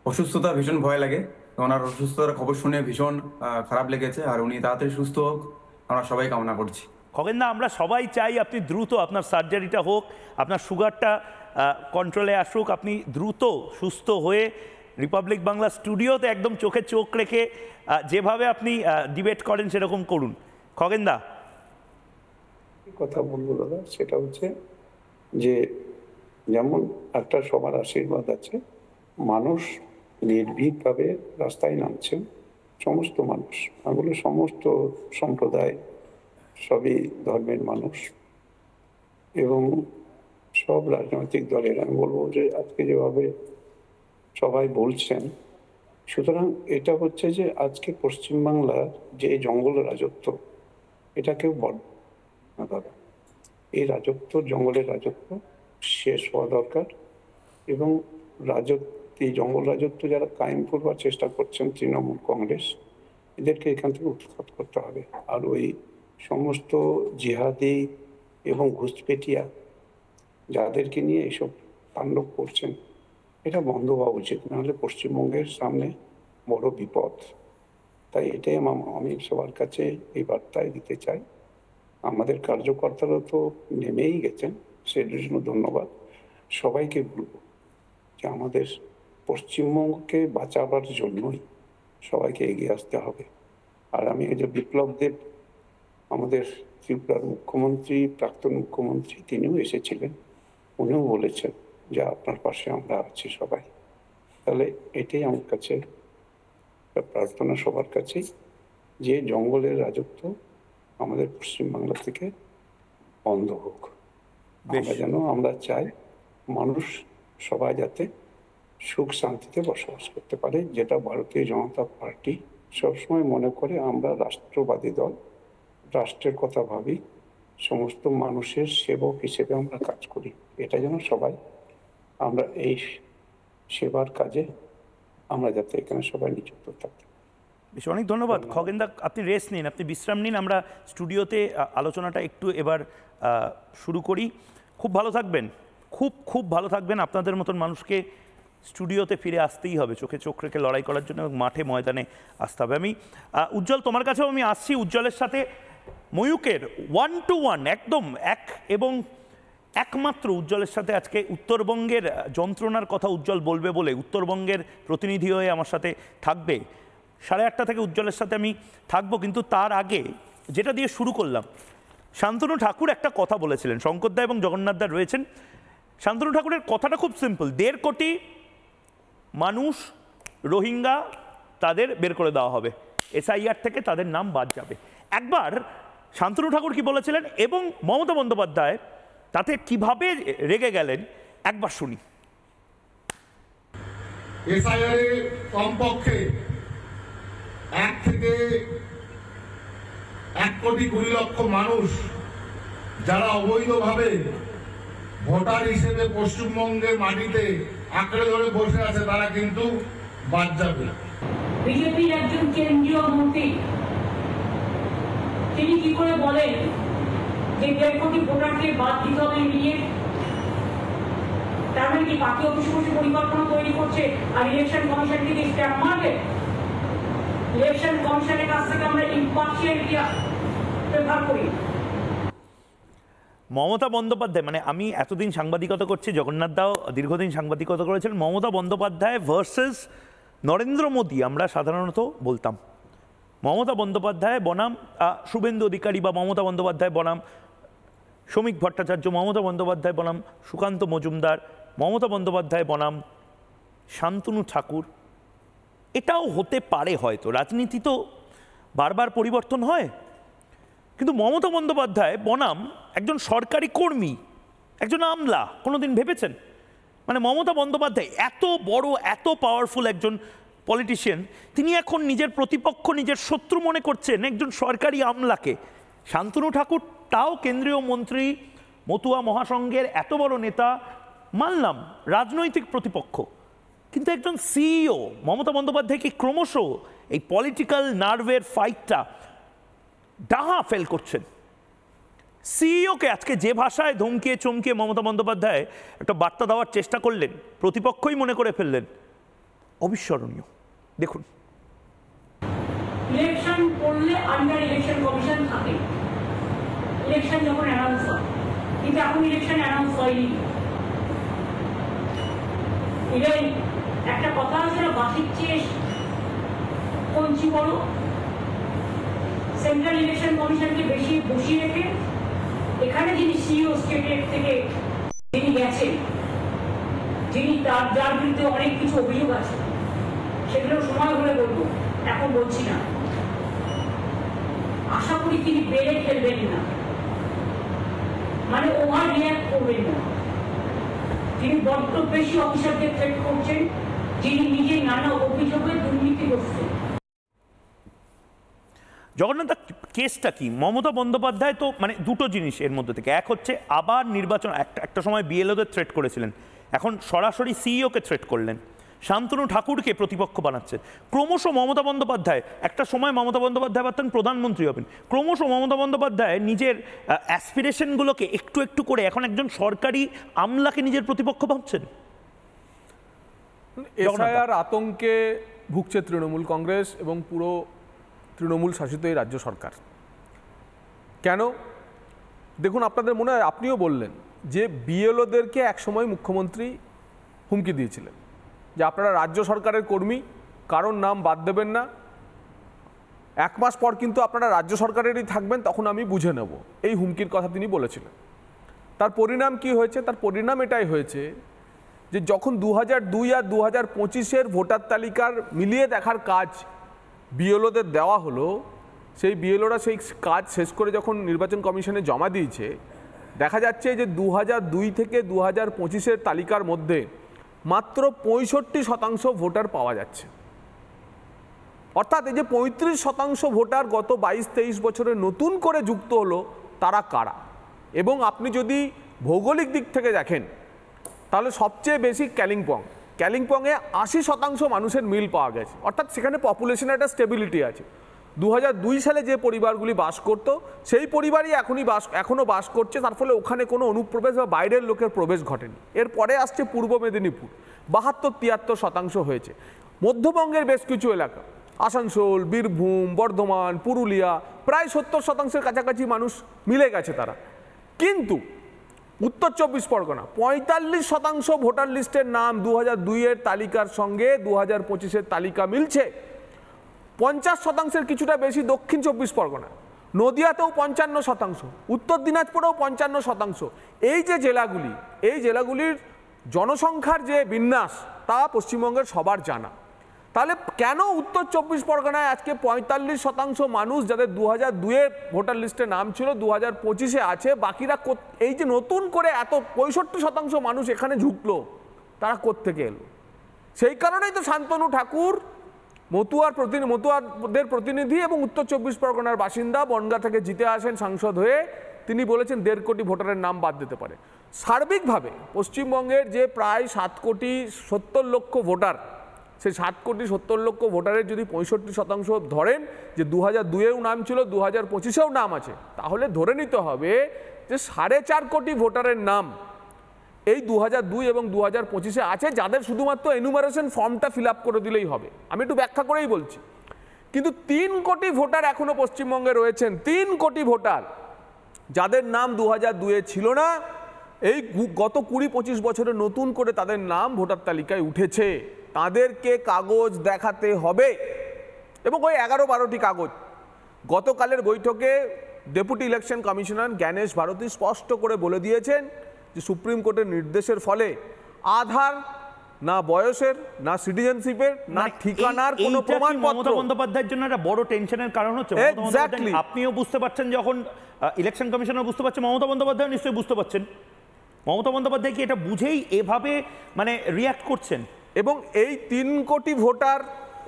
অসুস্থতা ভীষণ ভয় লাগে, ওনার অসুস্থতার খবর শুনে ভীষণ খারাপ লেগেছে, আর উনি তাড়াতাড়ি সুস্থ হোক আমরা সবাই কামনা করছি। খগেনদা, আমরা সবাই চাই আপনি দ্রুত আপনার সার্জারিটা হোক, আপনার সুগারটা কন্ট্রোলে আসুক, আপনি দ্রুত সুস্থ হয়ে রিপাবলিক বাংলা স্টুডিওতে একদম চোখে চোখ রেখে যেভাবে আপনি ডিবেট করেন সেরকম করুন। খগেনদা, কথা বলবো দাদা, সেটা হচ্ছে যে যেমন একটা সবার আশীর্বাদ আছে, মানুষ নির্ভীকভাবে রাস্তায় নামছেন, সমস্ত মানুষ, এগুলো সমস্ত সম্প্রদায়, সবই ধর্মের মানুষ এবং সব রাজনৈতিক দলের। আমি বলবো যে আজকে যেভাবে সবাই বলছেন, সুতরাং এটা হচ্ছে যে আজকে পশ্চিমবাংলার যে জঙ্গল রাজত্ব, এটা কেউ বল না দাদা, এই রাজত্ব, জঙ্গলের রাজত্ব শেষ হওয়া দরকার। এবং এই জঙ্গল রাজত্ব যারা কায়েম করবার চেষ্টা করছেন, তৃণমূল কংগ্রেস, এদেরকে এখান থেকে উৎখাত করতে হবে। আর ওই সমস্ত জিহাদি এবং ঘুষপেটিয়া যাদেরকে নিয়ে এইসব তাণ্ডব করছেন, এটা বন্ধ হওয়া উচিত, নাহলে পশ্চিমবঙ্গের সামনে বড় বিপদ। তাই এটাই আমি সবার কাছে এই বার্তায় দিতে চাই। আমাদের কার্যকর্তারা তো নেমেই গেছেন, সেই জন্য ধন্যবাদ। সবাইকে বলবো যে আমাদের পশ্চিমবঙ্গকে বাঁচাবার জন্যই সবাইকে এগিয়ে আসতে হবে। আর আমি এই যে বিপ্লব দেব, আমাদের ত্রিপুরার মুখ্যমন্ত্রী, প্রাক্তন মুখ্যমন্ত্রী, তিনিও এসেছিলেন, উনিও বলেছেন যে আপনার পাশে আমরা আছি সবাই। তাহলে এটাই আমার কাছে প্রার্থনা সবার কাছেই, যে জঙ্গলের রাজত্ব আমাদের পশ্চিমবাংলা থেকে বন্ধ হোক। আমরা চাই মানুষ সবাই যাতে সুখ শান্তিতে বসবাস করতে পারে, যেটা ভারতীয় জনতা পার্টি সবসময় মনে করে। আমরা রাষ্ট্রবাদী দল, রাষ্ট্রের কথা ভাবি, সমস্ত মানুষের সেবক হিসেবে আমরা কাজ করি। এটা যেন সবাই, আমরা এই সেবার কাজে আমরা যাতে এখানে সবাই নিযুক্ত থাকতে। বেশ, অনেক ধন্যবাদ খগেনদা, আপনি রেস্ট নিন, আপনি বিশ্রাম নিন। আমরা স্টুডিওতে আলোচনাটা একটু এবার শুরু করি। খুব ভালো থাকবেন, খুব খুব ভালো থাকবেন। আপনাদের মতন মানুষকে স্টুডিওতে ফিরে আসতেই হবে, চোখে চোখ রেখে লড়াই করার জন্য, এবং মাঠে ময়দানে আসতে হবে। আমি উজ্জ্বল, তোমার কাছেও আমি আসছি। উজ্জ্বলের সাথে ময়ূকের 1-to-1 একদম এক এবং একমাত্র উজ্জ্বলের সাথে আজকে উত্তরবঙ্গের যন্ত্রণার কথা উজ্জ্বল বলবে বলে উত্তরবঙ্গের প্রতিনিধি হয়ে আমার সাথে থাকবে। 8:30 থেকে উজ্জ্বলের সাথে আমি থাকবো। কিন্তু তার আগে যেটা দিয়ে শুরু করলাম, শান্তনু ঠাকুর একটা কথা বলেছিলেন, শঙ্করদা এবং জগন্নাথদা রয়েছেন। শান্তনু ঠাকুরের কথাটা খুব সিম্পল, 1.5 কোটি মানুষ রোহিঙ্গা, তাদের বের করে দেওয়া হবে, এসআইআর থেকে তাদের নাম বাদ যাবে। একবার শান্তনু ঠাকুর কি বলেছিলেন এবং মমতা বন্দ্যোপাধ্যায় তাতে কিভাবে রেগে গেলেন, একবার শুনি। এসআইআর কমপক্ষে 1 থেকে 1,20,00,000 মানুষ যারা অবৈধভাবে ভোটার হিসেবে পশ্চিমবঙ্গের মাটিতে আঁকড়ে ধরে বসে আছে, তারা কিন্তু বাদ যাবে। বিজেপির একজন কেন্দ্রীয় মন্ত্রী তিনি কি করে বলেন যে 1.5 কোটি ভোটারকে বাদ দিতে হবে নিয়ে? তার মানে কি বাকি অফিস বসে পরিকল্পনা তৈরি করছে আর ইলেকশন কমিশন থেকে স্ট্যাম্প মারবে? ইলেকশন কমিশনের কাছ থেকে আমরা ইম্পার্শিয়ালিটি প্রেফার করি। মমতা বন্দ্যোপাধ্যায়, মানে আমি এতদিন সাংবাদিকতা করছি, জগন্নাথ দাও দীর্ঘদিন সাংবাদিকতা করেছেন, মমতা বন্দ্যোপাধ্যায় ভার্সেস নরেন্দ্র মোদী আমরা সাধারণত বলতাম। মমতা বন্দ্যোপাধ্যায় বনাম শুভেন্দু অধিকারী বা মমতা বন্দ্যোপাধ্যায় বনাম শ্রমিক ভট্টাচার্য মমতা বন্দ্যোপাধ্যায় বনাম সুকান্ত মজুমদার, মমতা বন্দ্যোপাধ্যায় বনাম শান্তনু ঠাকুর, এটাও হতে পারে হয়তো। রাজনীতি তো বারবার পরিবর্তন হয়, কিন্তু মমতা বন্দ্যোপাধ্যায় বনাম একজন সরকারি কর্মী, একজন আমলা, কোনোদিন ভেবেছেন? মানে মমতা বন্দ্যোপাধ্যায় এত বড়, এত পাওয়ারফুল একজন পলিটিশিয়ান, তিনি এখন নিজের প্রতিপক্ষ, নিজের শত্রু মনে করছেন একজন সরকারি আমলাকে। শান্তনু ঠাকুর তাও কেন্দ্রীয় মন্ত্রী, মতুয়া মহাসংঘের এত বড় নেতা, মানলাম রাজনৈতিক প্রতিপক্ষ, কিন্তু একজন সিইও মমতা বন্দ্যোপাধ্যায়কে ক্রমশ এই পলিটিক্যাল নার্ভের ফাইটটা ডাহা ফেল করছেন। সিইওকে আজকে যে ভাষায় ধমকিয়ে চমকিয়ে মমতা বন্দ্যোপাধ্যায় একটা বার্তা দেওয়ার চেষ্টা করলেন, প্রতিপক্ষই মনে করে ফেললেন, অবিস্মরণীয়। দেখুন, ইলেকশন করলে আন্ডার ইলেকশন কমিশন থাকে, ইলেকশন যখন অ্যানাউন্স হয়, কিন্তু এখন ইলেকশন অ্যানাউন্স হয়নি। এটাই একটা কথা আছে না, বাসির চেয়ে কঞ্চি বড়। সেন্ট্রাল ইলেকশন কমিশনকে বেশি বসিয়ে রেখে এখানে যিনি সিইও স্টেটের থেকে যিনি গেছেন, যিনি যার বিরুদ্ধে অনেক কিছু অভিযোগ আছে, সেগুলো সময় হলে বলবো, এখন বলছি না। আশা করি তিনি বেড়ে খেলবেন না, মানে ওভার রিঅ্যাক্ট করবেন না। তিনি বড্ড বেশি অফিসারদের থ্রেট করছেন, যিনি নিজে নানা অভিযোগে দুর্নীতিগ্রস্ত। জগন্নাথ কেসটা কি? মমতা বন্দ্যোপাধ্যায় তো মানে দুটো জিনিস এর মধ্যে থেকে, এক হচ্ছে আবার নির্বাচন, একটা সময় বিএলওদের থ্রেট করেছিলেন, এখন সরাসরি সিইওকে থ্রেট করলেন, শান্তনু ঠাকুরকে প্রতিপক্ষ বানাচ্ছেন। ক্রমশ মমতা বন্দ্যোপাধ্যায়, একটা সময় মমতা বন্দ্যোপাধ্যায় ভাবতেন প্রধানমন্ত্রী হবেন, ক্রমশ মমতা বন্দ্যোপাধ্যায় নিজের অ্যাসপিরেশনগুলোকে একটু একটু করে এখন একজন সরকারি আমলাকে নিজের প্রতিপক্ষ ভাবছেন। এসআইআর আতঙ্কে ভুগছে তৃণমূল কংগ্রেস এবং পুরো তৃণমূল শাসিত এই রাজ্য সরকার। কেন? দেখুন, আপনাদের মনে হয়, আপনিও বললেন যে বিএলওদেরকে একসময় মুখ্যমন্ত্রী হুমকি দিয়েছিলেন যে আপনারা রাজ্য সরকারের কর্মী, কারোর নাম বাদ দেবেন না, 1 মাস পর কিন্তু আপনারা রাজ্য সরকারেরই থাকবেন, তখন আমি বুঝে নেব। এই হুমকির কথা তিনি বলেছিলেন। তার পরিণাম কি হয়েছে? তার পরিণাম এটাই হয়েছে যে যখন 2002 আর 2025-এর ভোটার তালিকার মিলিয়ে দেখার কাজ বিএলওদের দেওয়া হলো, সেই বিএলওরা সেই কাজ শেষ করে যখন নির্বাচন কমিশনে জমা দিয়েছে, দেখা যাচ্ছে যে 2002 থেকে 2025-এর তালিকার মধ্যে মাত্র 65% ভোটার পাওয়া যাচ্ছে। অর্থাৎ এই যে 35% ভোটার গত 22-23 বছরে নতুন করে যুক্ত হলো, তারা কারা? এবং আপনি যদি ভৌগোলিক দিক থেকে দেখেন, তাহলে সবচেয়ে বেশি কালিম্পংয়ে 80% মানুষের মিল পাওয়া গেছে। অর্থাৎ সেখানে পপুলেশনের একটা স্টেবিলিটি আছে। 2002 সালে যে পরিবারগুলি বাস করত, সেই পরিবারই এখনও বাস করছে, তার ফলে ওখানে কোনো অনুপ্রবেশ বা বাইরের লোকের প্রবেশ ঘটেনি। এরপরে আসছে পূর্ব মেদিনীপুর, 72-73% হয়েছে। মধ্যবঙ্গের বেশ কিছু এলাকা, আসানসোল, বীরভূম, বর্ধমান, পুরুলিয়া, প্রায় 70%-এর কাছাকাছি মানুষ মিলে গেছে তারা। কিন্তু উত্তর 24 পরগনা 45% ভোটার লিস্টের নাম 2002-এর তালিকার সঙ্গে 2025-এর তালিকা মিলছে। 50%-এর কিছুটা বেশি দক্ষিণ 24 পরগনা, নদিয়াতেও 55%, উত্তর দিনাজপুরেও 55%। এই যে জেলাগুলি, এই জেলাগুলির জনসংখ্যার যে বিন্যাস, তা পশ্চিমবঙ্গের সবার জানা। তাহলে কেন উত্তর 24 পরগনায় আজকে 45% মানুষ যাদের 2002-এর ভোটার লিস্টে নাম ছিল 2025-এ আছে, বাকিরা এই যে নতুন করে এত 65% মানুষ এখানে ঝুঁকলো, তারা কোত্থেকে এলো? সেই কারণেই তো শান্তনু ঠাকুর মতুয়াদের প্রতিনিধি এবং উত্তর 24 পরগনার বাসিন্দা, বনগাঁ থেকে জিতে আসেন সাংসদ হয়ে, তিনি বলেছেন 1.5 কোটি ভোটারের নাম বাদ দিতে পারে। সার্বিকভাবে পশ্চিমবঙ্গের যে প্রায় 7,70,00,000 ভোটার, সেই 7,70,00,000 ভোটারের যদি 65% ধরেন যে 2002-এও নাম ছিল, 2025-এও নাম আছে, তাহলে ধরে নিতে হবে যে 4.5 কোটি ভোটারের নাম এই 2002 এবং 2025-এ আছে, যাদের শুধুমাত্র এনুমারেশন ফর্মটা ফিল আপ করে দিলেই হবে। আমি একটু ব্যাখ্যা করেই বলছি। কিন্তু 3 কোটি ভোটার এখনো পশ্চিমবঙ্গে রয়েছেন, 3 কোটি ভোটার যাদের নাম 2002-এ ছিল না, এই গত 20-25 বছরে নতুন করে তাদের নাম ভোটার তালিকায় উঠেছে। তাদেরকে কাগজ দেখাতে হবে, এবং ওই 11-12টি কাগজ। গতকালের বৈঠকে deputy election commissioner Gyanesh Bharati স্পষ্ট করে বলে দিয়েছেন যে সুপ্রিম কোর্টের নির্দেশের ফলে আধার না বয়সের, না সিটিজেনশিপের, না ঠিকানার কোনো প্রমাণপত্র। মমতা বন্দ্যোপাধ্যায়ের জন্য একটা বড় টেনশনের কারণ হচ্ছে আপনিও বুঝতে পারছেন, যখন ইলেকশন কমিশনার বুঝতে পারছেন, মমতা বন্দ্যোপাধ্যায় নিশ্চয়ই বুঝতে পারছেন। মমতা বন্দ্যোপাধ্যায় কি এটা বুঝেই এভাবে মানে রিয়াক্ট করছেন? এবং এই 3 কোটি ভোটার,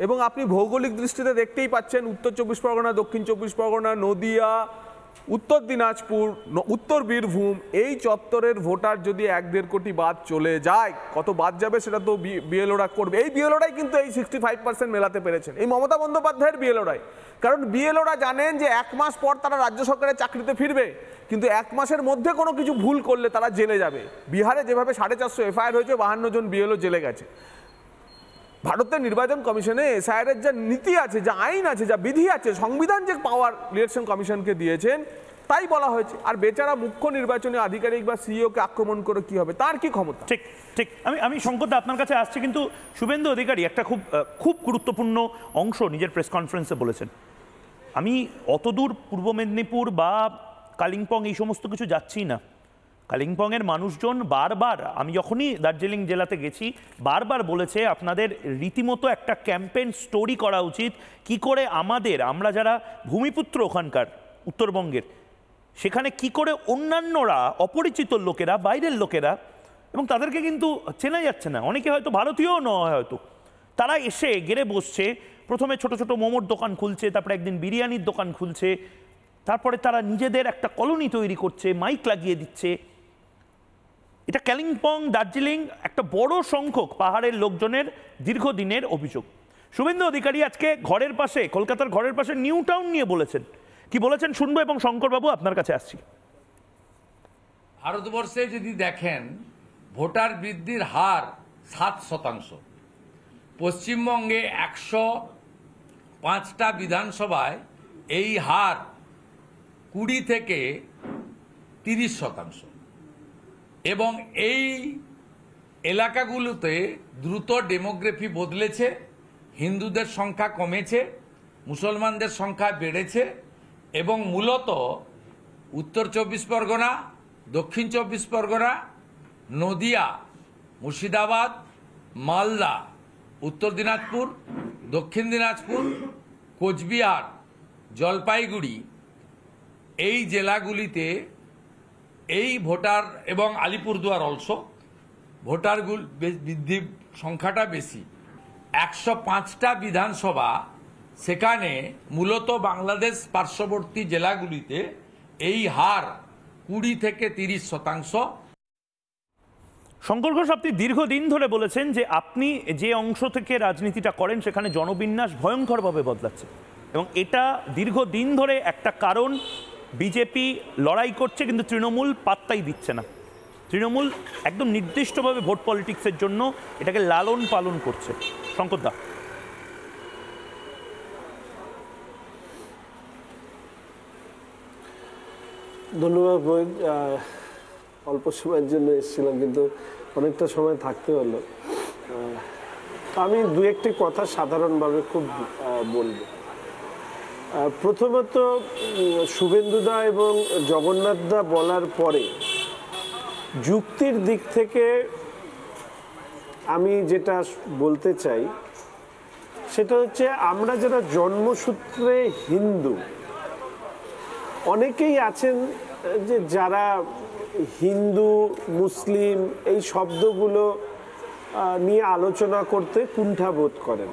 এবং আপনি ভৌগোলিক দৃষ্টিতে দেখতেই পাচ্ছেন উত্তর 24 পরগনা, দক্ষিণ 24 পরগনা, নদিয়া, উত্তর দিনাজপুর, উত্তর বীরভূম, এই চত্বরের ভোটার যদি 1-1.5 কোটি বাদ চলে যায়, কত বাদ যাবে সেটা তো বিএলওরা করবে। এই বিএলওরাই কিন্তু এই 65% মেলাতে পেরেছেন, এই মমতা বন্দ্যোপাধ্যায়ের বিএলওরাই। কারণ বিএলওরা জানেন যে 1 মাস পর তারা রাজ্য সরকারের চাকরিতে ফিরবে, কিন্তু 1 মাসের মধ্যে কোনো কিছু ভুল করলে তারা জেলে যাবে। বিহারে যেভাবে 450 এফআইআর হয়েছে, 52 জন বিএলও জেলে গেছে। ভারতের নির্বাচন কমিশনে এসআইআর এর যা নীতি আছে, যা আইন আছে, যা বিধি আছে, সংবিধান যে পাওয়ার ইলেকশন কমিশনকে দিয়েছেন তাই বলা হয়েছে। আর বেচারা মুখ্য নির্বাচনী আধিকারিক বা সিইওকে আক্রমণ করে কি হবে, তার কি ক্ষমতা? ঠিক ঠিক। আমি শঙ্করদা আপনার কাছে আসছি, কিন্তু শুভেন্দু অধিকারী একটা খুব গুরুত্বপূর্ণ অংশ নিজের প্রেস কনফারেন্সে বলেছেন। আমি অতদূর পূর্ব মেদিনীপুর বা কালিম্পং এই সমস্ত কিছু যাচ্ছি না। কালিম্পংয়ের মানুষজন বারবার, আমি যখনই দার্জিলিং জেলাতে গেছি, বারবার বলেছে আপনাদের রীতিমতো একটা ক্যাম্পেইন স্টোরি করা উচিত, কি করে আমরা যারা ভূমিপুত্র ওখানকার উত্তরবঙ্গের, সেখানে কি করে অন্যান্যরা, অপরিচিত লোকেরা, বাইরের লোকেরা, এবং তাদেরকে কিন্তু চেনা যাচ্ছে না, অনেকে হয়তো ভারতীয়ও নয়, হয়তো তারা এসে গেড়ে বসছে, প্রথমে ছোট ছোট মোমোর দোকান খুলছে, তারপরে একদিন বিরিয়ানির দোকান খুলছে, তারপরে তারা নিজেদের একটা কলোনি তৈরি করছে, মাইক লাগিয়ে দিচ্ছে। এটা কালিম্পং, দার্জিলিং একটা বড় সংখ্যক পাহাড়ের লোকজনের দীর্ঘদিনের অভিযোগ। শুভেন্দু অধিকারী আজকে ঘরের পাশে, কলকাতার ঘরের পাশে নিউ টাউন নিয়ে বলেছেন, কি বলেছেন শুনবো, এবং শঙ্করবাবু আপনার কাছে আসছি। ভারতবর্ষে যদি দেখেন ভোটার বৃদ্ধির হার 7%। পশ্চিমবঙ্গে 105টা বিধানসভায় এই হার 20 থেকে 30%। এবং এই এলাকাগুলোতে দ্রুত ডেমোগ্রাফি বদলেছে, হিন্দুদের সংখ্যা কমেছে, মুসলমানদের সংখ্যা বেড়েছে, এবং মূলত উত্তর 24 পরগনা, দক্ষিণ 24 পরগনা, নদিয়া, মুর্শিদাবাদ, মালদা, উত্তর দিনাজপুর, দক্ষিণ দিনাজপুর, কোচবিহার, জলপাইগুড়ি, এই জেলাগুলিতে এই ভোটার, এবং আলিপুরদুয়ার অলসো, ভোটার বৃদ্ধি সংখ্যাটা বেশি। 105টা বিধানসভা, সেখানে মূলত বাংলাদেশ পার্শ্ববর্তী জেলাগুলিতে এই হার 20 থেকে 30%। শঙ্কর ঘোষ, আপনি দীর্ঘদিন ধরে বলেছেন যে আপনি যে অংশ থেকে রাজনীতিটা করেন সেখানে জনবিন্যাস ভয়ঙ্করভাবে বদলাচ্ছে, এবং এটা দীর্ঘদিন ধরে একটা কারণ, বিজেপি লড়াই করছে কিন্তু তৃণমূল পাত্তাই দিচ্ছে না। তৃণমূল একদম নির্দিষ্টভাবে ভোট পলিটিক্সের জন্য এটাকে লালন পালন করছে। শঙ্করদা। ধন্যবাদ। অল্প সময়ের জন্য এসেছিলাম, কিন্তু অনেকটা সময় থাকতে হলো। আমি দু একটি কথা সাধারণভাবে খুব বলবো। প্রথমত, শুভেন্দুদা এবং জগন্নাথদা বলার পরে যুক্তির দিক থেকে আমি যেটা বলতে চাই সেটা হচ্ছে, আমরা যারা জন্মসূত্রে হিন্দু, অনেকেই আছেন যে যারা হিন্দু মুসলিম এই শব্দগুলো নিয়ে আলোচনা করতে কুণ্ঠাবোধ করেন।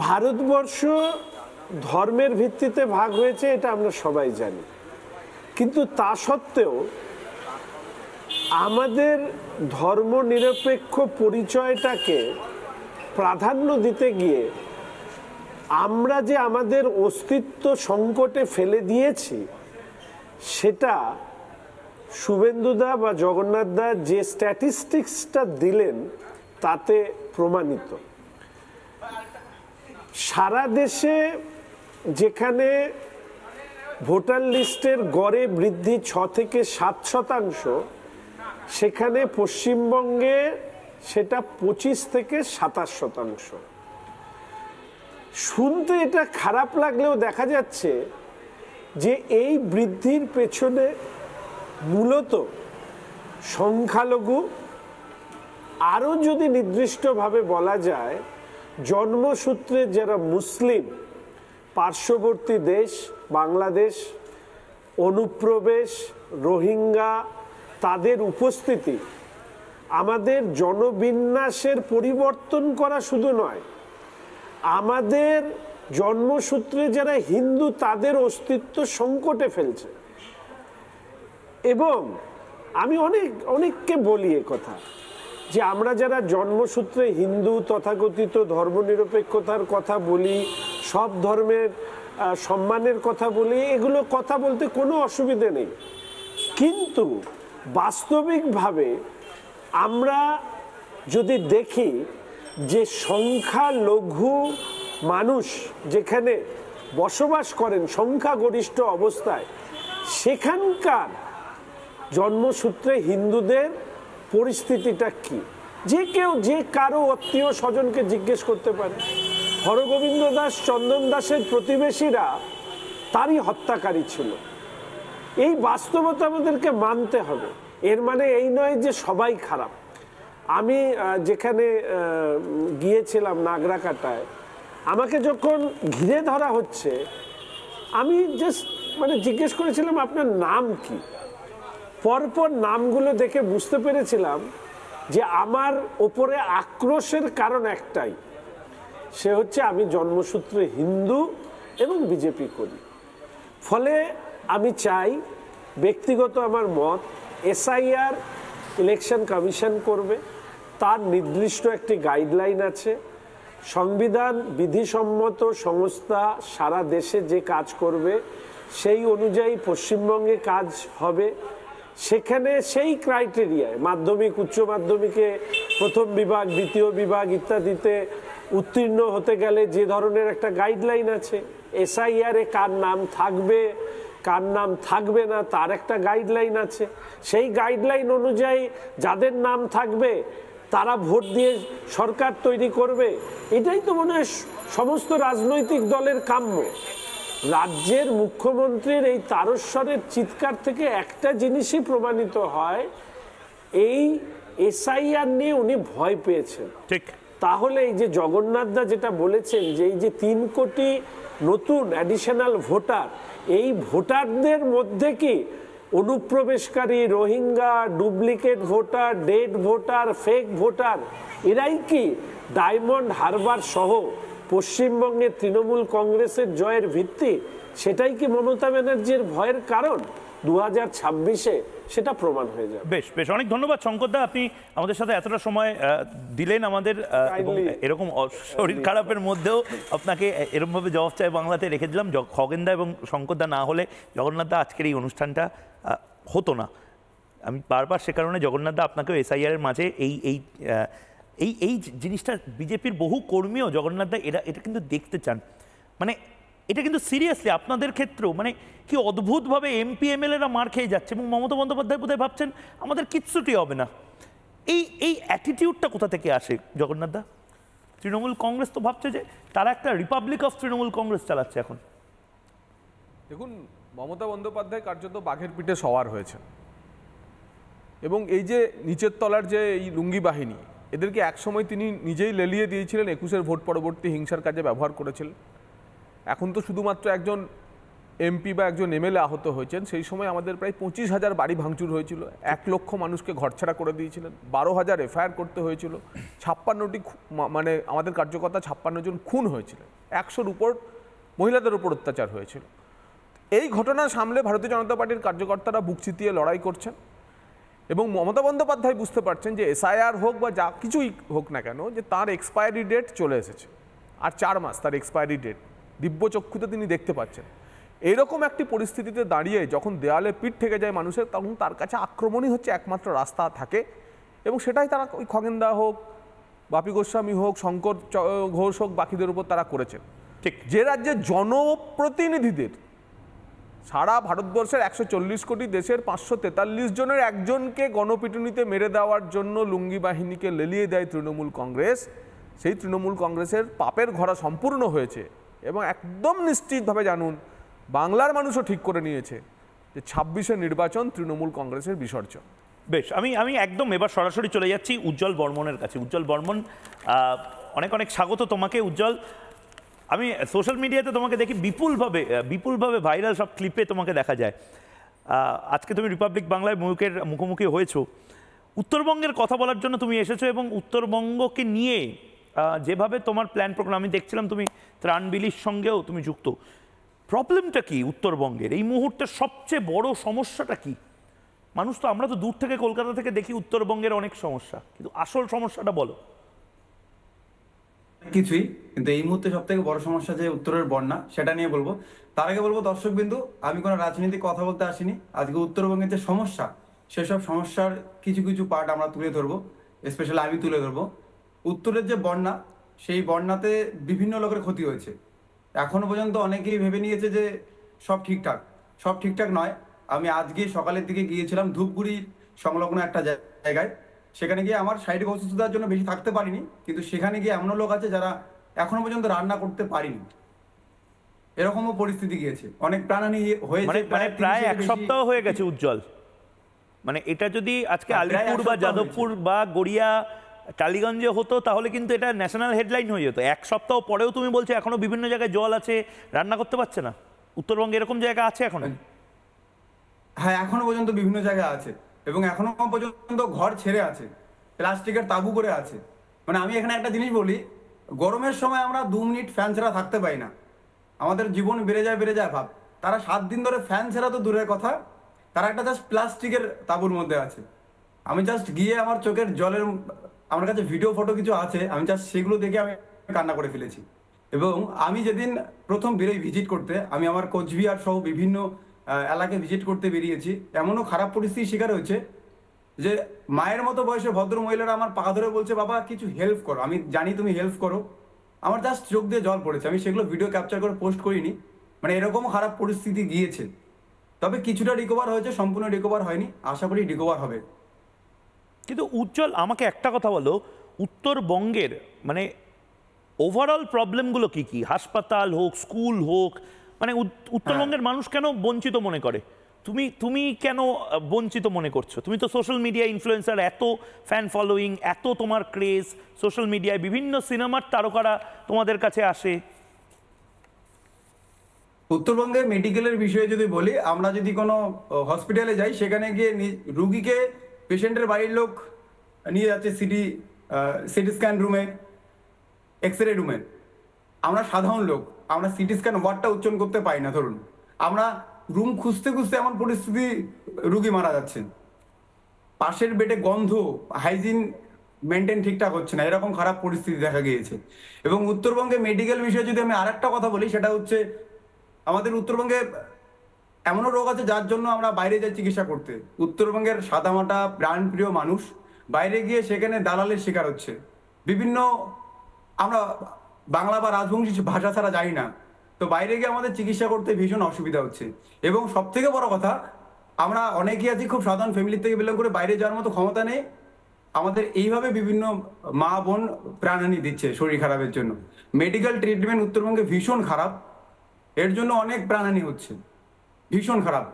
ভারতবর্ষ ধর্মের ভিত্তিতে ভাগ হয়েছে, এটা আমরা সবাই জানি, কিন্তু তা সত্ত্বেও আমাদের ধর্মনিরপেক্ষ পরিচয়টাকে প্রাধান্য দিতে গিয়ে আমরা যে আমাদের অস্তিত্ব সংকটে ফেলে দিয়েছি, সেটা শুভেন্দুদা বা জগন্নাথদা যে স্ট্যাটিস্টিক্সটা দিলেন তাতে প্রমাণিত। সারা দেশে যেখানে ভোটার লিস্টের গড়ে বৃদ্ধি 6 থেকে 7%, সেখানে পশ্চিমবঙ্গে সেটা 25 থেকে 27%। শুনতে এটা খারাপ লাগলেও দেখা যাচ্ছে যে এই বৃদ্ধির পেছনে মূলত সংখ্যালঘু, আরও যদি নির্দিষ্টভাবে বলা যায় জন্মসূত্রে যারা মুসলিম, পার্শ্ববর্তী দেশ বাংলাদেশ, অনুপ্রবেশ, রোহিঙ্গা, তাদের উপস্থিতি আমাদের জনবিন্যাসের পরিবর্তন করা শুধু নয়, আমাদের জন্মসূত্রে যারা হিন্দু তাদের অস্তিত্ব সংকটে ফেলছে। এবং আমি অনেককে বলি কথা যে আমরা যারা জন্মসূত্রে হিন্দু, তথাকথিত ধর্মনিরপেক্ষতার কথা বলি, সব ধর্মের সম্মানের কথা বলি, এগুলো কথা বলতে কোনো অসুবিধে নেই, কিন্তু বাস্তবিকভাবে আমরা যদি দেখি যে সংখ্যালঘু মানুষ যেখানে বসবাস করেন সংখ্যাগরিষ্ঠ অবস্থায়, সেখানকার জন্মসূত্রে হিন্দুদের পরিস্থিতিটা কি, যে কারো আত্মীয় স্বজনকে জিজ্ঞেস করতে পারে। হরগোবিন্দ দাস, চন্দন দাসের প্রতিবেশীরা তারই হত্যাকারী ছিল। এই বাস্তবতা আমাদেরকে মানতে হবে। এর মানে এই নয় যে সবাই খারাপ। আমি যেখানে গিয়েছিলাম নাগরাকাটায়, আমাকে যখন ঘিরে ধরা হচ্ছে, আমি জাস্ট জিজ্ঞেস করেছিলাম আপনার নাম কি। পরপর নামগুলো দেখে বুঝতে পেরেছিলাম যে আমার ওপরে আক্রোশের কারণ একটাই, সে হচ্ছে আমি জন্মসূত্রে হিন্দু এবং বিজেপি করি। ফলে আমি চাই, ব্যক্তিগত আমার মত, এসআইআর ইলেকশন কমিশন করবে, তার নির্দিষ্ট একটি গাইডলাইন আছে। সংবিধান বিধিসম্মত সংস্থা সারা দেশে যে কাজ করবে সেই অনুযায়ী পশ্চিমবঙ্গে কাজ হবে। সেখানে সেই ক্রাইটেরিয়ায় মাধ্যমিক, উচ্চ মাধ্যমিকে প্রথম বিভাগ, দ্বিতীয় বিভাগ ইত্যাদিতে উত্তীর্ণ হতে গেলে যে ধরনের একটা গাইডলাইন আছে, এসআইআরে কার নাম থাকবে কার নাম থাকবে না তার একটা গাইডলাইন আছে। সেই গাইডলাইন অনুযায়ী যাদের নাম থাকবে তারা ভোট দিয়ে সরকার তৈরি করবে। এটাই তো মনে হয় সমস্ত রাজনৈতিক দলের কাম্য। রাজ্যের মুখ্যমন্ত্রীর এই তারস্বরের চিৎকার থেকে একটা জিনিসই প্রমাণিত হয়, এই এসআইআর নিয়ে উনি ভয় পেয়েছেন। ঠিক। তাহলে এই যে জগন্নাথদা যেটা বলেছেন যে এই যে 3 কোটি নতুন অ্যাডিশনাল ভোটার, এই ভোটারদের মধ্যে কি অনুপ্রবেশকারী, Rohingya, duplicate voter, dead voter, fake voter, এরাই কি ডায়মন্ড হারবার সহ পশ্চিমবঙ্গের তৃণমূল কংগ্রেসের জয়ের ভিত্তি? সেটাই কি মমতা ব্যানার্জির ভয়ের কারণ? 2026-এ সেটা প্রমাণ হয়ে যাবে। বেশ বেশ, অনেক ধন্যবাদ শঙ্করদা, আপনি আমাদের সাথে এতটা সময় দিলেন আমাদের। এরকম শরীর খারাপের মধ্যেও আপনাকে এরকমভাবে জবাব চাই বাংলাতে রেখে দিলাম। খগেনদা এবং শঙ্করদা না হলে জগন্নাথদা আজকের এই অনুষ্ঠানটা হতো না। আমি বারবার সে কারণে জগন্নাথদা আপনাকেও এসআইআরের মাঝে এই জিনিসটা বিজেপির বহু কর্মীও জগন্নাথদা এটা কিন্তু দেখতে চান। এটা কিন্তু সিরিয়াসলি আপনাদের ক্ষেত্রেও কি অদ্ভুতভাবে এমপি এমএলএরা মার খেয়ে যাচ্ছে এবং মমতা বন্দ্যোপাধ্যায় বোধহয় ভাবছেন আমাদের কিচ্ছুটি হবে না। এই অ্যাটিটিউডটা কোথা থেকে আসে জগন্নাথদা? তৃণমূল কংগ্রেস তো ভাবছে যে তারা একটা রিপাবলিক অফ তৃণমূল কংগ্রেস চালাচ্ছে এখন। দেখুন, মমতা বন্দ্যোপাধ্যায় কার্যত বাঘের পিঠে সওয়ার হয়েছে এবং এই যে নিচের তলার যে এই লুঙ্গি বাহিনী, এদেরকে একসময় তিনি নিজেই লেলিয়ে দিয়েছিলেন, 21-এর ভোট পরবর্তী হিংসার কাজে ব্যবহার করেছিলেন। এখন তো শুধুমাত্র একজন এমপি বা একজন এমএলএ আহত হয়েছেন, সেই সময় আমাদের প্রায় 25,000 বাড়ি ভাঙচুর হয়েছিল, 1 লক্ষ মানুষকে ঘরছাড়া করে দিয়েছিলেন, 12,000 এফআইআর করতে হয়েছিল, 56টি আমাদের কার্যকর্তা 56 জন খুন হয়েছিল, 100-র উপর মহিলাদের উপর অত্যাচার হয়েছিল। এই ঘটনা সামলে ভারতীয় জনতা পার্টির কার্যকর্তারা বুক চিতিয়ে লড়াই করছেন এবং মমতা বন্দ্যোপাধ্যায় বুঝতে পারছেন যে এসআইআর হোক বা যা কিছুই হোক না কেন, যে তার এক্সপায়ারি ডেট চলে এসেছে, আর 4 মাস তার এক্সপায়ারি ডেট দিব্যচক্ষুতে তিনি দেখতে পাচ্ছেন। এইরকম একটি পরিস্থিতিতে দাঁড়িয়ে যখন দেয়ালে পিঠ থেকে যায় মানুষের, তখন তার কাছে আক্রমণই হচ্ছে একমাত্র রাস্তা থাকে এবং সেটাই তারা ওই খগেনদা হোক, বাপি গোস্বামী হোক, শঙ্কর ঘোষ হোক, বাকিদের উপর তারা করেছেন। ঠিক যে রাজ্যে জনপ্রতিনিধিদের সারা ভারতবর্ষের 140 কোটি দেশের 543 জনের একজনকে গণপিটুনিতে মেরে দেওয়ার জন্য লুঙ্গি বাহিনীকে লেলিয়ে দেয় তৃণমূল কংগ্রেস, সেই তৃণমূল কংগ্রেসের পাপের ঘোড়া সম্পূর্ণ হয়েছে এবং একদম নিশ্চিতভাবে জানুন বাংলার মানুষও ঠিক করে নিয়েছে যে 26-এর নির্বাচন তৃণমূল কংগ্রেসের বিসর্জন। বেশ, আমি একদম এবার সরাসরি চলে যাচ্ছি উজ্জ্বল বর্মনের কাছে। উজ্জ্বল বর্মন, অনেক অনেক স্বাগত তোমাকে। উজ্জ্বল, আমি সোশ্যাল মিডিয়াতে তোমাকে দেখি বিপুলভাবে ভাইরাল সব ক্লিপে তোমাকে দেখা যায়। আজকে তুমি রিপাবলিক বাংলায় ময়ূকের মুখোমুখি হয়েছো, উত্তরবঙ্গের কথা বলার জন্য তুমি এসেছো এবং উত্তরবঙ্গকে নিয়ে যেভাবে তোমার প্ল্যান প্রোগ্রাম আমি দেখছিলাম, তুমি ত্রাণ বিলির সঙ্গেও তুমি যুক্ত। প্রবলেমটা কি উত্তরবঙ্গের এই মুহূর্তে? সবচেয়ে বড় সমস্যাটা কি? মানুষ তো, আমরা তো দূর থেকে কলকাতা থেকে দেখি উত্তরবঙ্গের অনেক সমস্যা, কিন্তু আসল সমস্যাটা বলো। কিছুই, কিন্তু এই মুহূর্তে সব থেকে বড় সমস্যা যে উত্তরের বন্যা, সেটা নিয়ে বলবো। তার আগে বলবো দর্শক বিন্দু, আমি কোনো রাজনীতি কথা বলতে আসিনি। আজকে উত্তরবঙ্গের যে সমস্যা, সেসব সমস্যার কিছু কিছু পার্ট আমরা তুলে ধরবো, স্পেশালি আমি তুলে ধরবো। উত্তরের যে বন্যা, সেই বন্যাতে বিভিন্ন লোকের ক্ষতি হয়েছে। এখনো পর্যন্ত অনেকেই ভেবে নিয়েছে যে সব ঠিকঠাক নয়। আমি আজকে সকালের দিকে গিয়েছিলাম ধূপগুড়ির সংলগ্ন একটা জায়গায়। সেখানে গিয়ে আমার শারীরিক অসুস্থতার জন্য বেশি থাকতে পারিনি, কিন্তু সেখানে গিয়ে এমন লোক আছে যারা এখনো পর্যন্ত রান্না করতে পারিনি, এরকমও পরিস্থিতি গিয়েছে। অনেক প্রাণহানি হয়েছে, মানে প্রায় এক সপ্তাহ হয়ে গেছে উজ্জ্বল। মানে এটা যদি আজকে আলিপুর বা যাদবপুর বা গড়িয়া টালিগঞ্জে হতো তাহলে কিন্তু এটা ন্যাশনাল হেডলাইন হয়ে যেত। এক সপ্তাহ পরেও তুমি বলছো এখনো বিভিন্ন জায়গায় জল আছে, রান্না করতে পারছে না। উত্তরবঙ্গে এরকম জায়গা আছে এখনো? হ্যাঁ, এখনো পর্যন্ত বিভিন্ন জায়গায় আছে, এবং এখনো পর্যন্ত ঘর ছেড়ে আছে, প্লাস্টিকের তাঁবু করে আছে। মানে আমি এখানে একটা জিনিস বলি, গরমের সময় আমরা 2 মিনিট ফ্যান ছাড়া থাকতে পারি না, আমাদের জীবন বেড়ে যায় ভাব। তারা 7 দিন ধরে ফ্যান ছাড়া তো দূরের কথা, তারা একটা জাস্ট প্লাস্টিকের তাঁবুর মধ্যে আছে। আমি জাস্ট গিয়ে আমার চোখের জলের, আমার কাছে ভিডিও ফটো কিছু আছে, আমি জাস্ট সেগুলো দেখে আমি কান্না করে ফেলেছি। এবং আমি যেদিন প্রথম বেরোই ভিজিট করতে, আমি আমার কোচবিহার সহ বিভিন্ন এলাকায় ভিজিট করতে বেরিয়েছি, এমনও খারাপ পরিস্থিতির শিকার হয়েছে যে মায়ের মতো বয়সে ভদ্র মহিলারা আমার পা ধরে বলছে, বাবা কিছু হেল্প করো, আমি জানি তুমি হেল্প করো। আমার জাস্ট চোখ দিয়ে জল পড়েছে। আমি সেগুলো ভিডিও ক্যাপচার করে পোস্ট করিনি। মানে এরকম খারাপ পরিস্থিতি গিয়েছে। তবে কিছুটা রিকভার হয়েছে, সম্পূর্ণ রিকভার হয়নি, আশা করি রিকভার হবে। কিন্তু উজ্জ্বল, আমাকে একটা কথা বলো, উত্তরবঙ্গের মানে ওভারঅল প্রবলেমগুলো কি কি? হাসপাতাল হোক, স্কুল হোক, মানে উত্তরবঙ্গের মানুষ কেন বঞ্চিত মনে করে? তুমি কেন বঞ্চিত মনে করছো? তুমি তো সোশ্যাল মিডিয়া ইনফ্লুয়েন্সার, এত ফ্যান ফলোয়িং, এত তোমার ক্রেজ, সোশ্যাল মিডিয়ায় বিভিন্ন সিনেমার তারকারা তোমাদের কাছে আসে। উত্তরবঙ্গে মেডিকেলের বিষয়ে যদি বলি, আমরা যদি কোনো হসপিটালে যাই, সেখানে গিয়ে রুগীকে, পেশেন্টের বাড়ির লোক নিয়ে যাচ্ছে সিটি স্ক্যান রুমে, এক্সরে রুমে। আমরা সাধারণ লোক, আমরা সিটি স্ক্যান ওয়ার্ডটা উচ্চারণ করতে পারি না। ধরুন আমরা রুম খুঁজতে এমন পরিস্থিতি, রুগী মারা যাচ্ছে, পাশের বেডে গন্ধ, হাইজিন মেনটেন ঠিকঠাক হচ্ছে না, এরকম খারাপ পরিস্থিতি দেখা গিয়েছে। এবং উত্তরবঙ্গে মেডিকেল বিষয়ে যদি আমি আরেকটা কথা বলি, সেটা হচ্ছে আমাদের উত্তরবঙ্গে এমনও রোগ আছে যার জন্য আমরা বাইরে যাই চিকিৎসা করতে। উত্তরবঙ্গের সাদামাটা প্রাণপ্রিয় মানুষ বাইরে গিয়ে সেখানে দালালের শিকার হচ্ছে। বিভিন্ন, আমরা বাংলা বা রাজবংশী ভাষা ছাড়া জানি না, তো বাইরে গিয়ে আমাদের চিকিৎসা করতে ভীষণ অসুবিধা হচ্ছে। এবং সব থেকে বড় কথা, আমরা অনেকেই আছি খুব সাধারণ ফ্যামিলি থেকে বিলং করে, বাইরে যাওয়ার মতো ক্ষমতা নেই। আমাদের এইভাবে বিভিন্ন মা বোন প্রাণহানি দিচ্ছে শরীর খারাপের জন্য। মেডিকেল ট্রিটমেন্ট উত্তরবঙ্গে ভীষণ খারাপ, এর জন্য অনেক প্রাণহানি হচ্ছে, ভীষণ খারাপ।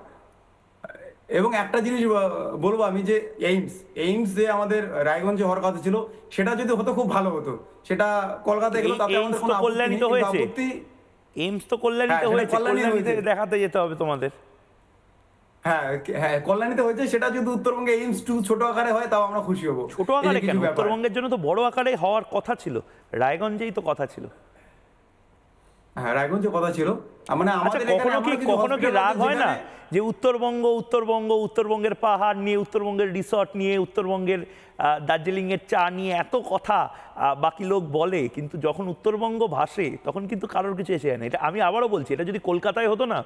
এবং একটা জিনিস বলবো আমি, যে এইমস যে আমাদের রায়গঞ্জে হওয়ার কথা ছিল, সেটা যদি হতো খুব ভালো হতো। সেটা কলকাতায় গেল, তাতে আমাদের কোনো আপত্তি। এইমস তো কল্যাণীতে হয়েছে, কল্যাণীতে দেখাতে যেতে হবে তোমাদের। হ্যাঁ, কল্যাণীতে হয়েছে, সেটা যদি উত্তরবঙ্গে এইমস 2 ছোট আকারে হয়, তাও আমরা খুশি হব। ছোট আকারে কেন? উত্তরবঙ্গের জন্য তো বড় আকারে হওয়ার কথা ছিল, রায়গঞ্জেই তো কথা ছিল। হ্যাঁ, রায়গঞ্জে কথা ছিল। মানে আমাদের কখনো কি রাগ হয় না যে উত্তরবঙ্গের পাহাড় নিয়ে, উত্তরবঙ্গের রিসর্ট নিয়ে, উত্তরবঙ্গের দার্জিলিং এর চা নিয়ে এত কথা বাকি লোক বলে, কিন্তু যখন উত্তরবঙ্গ ভাসে তখন কিন্তু কারোর কিছু এসে যায় না? এটা আমি আবারও বলছি, এটা যদি কলকাতায় হতো না,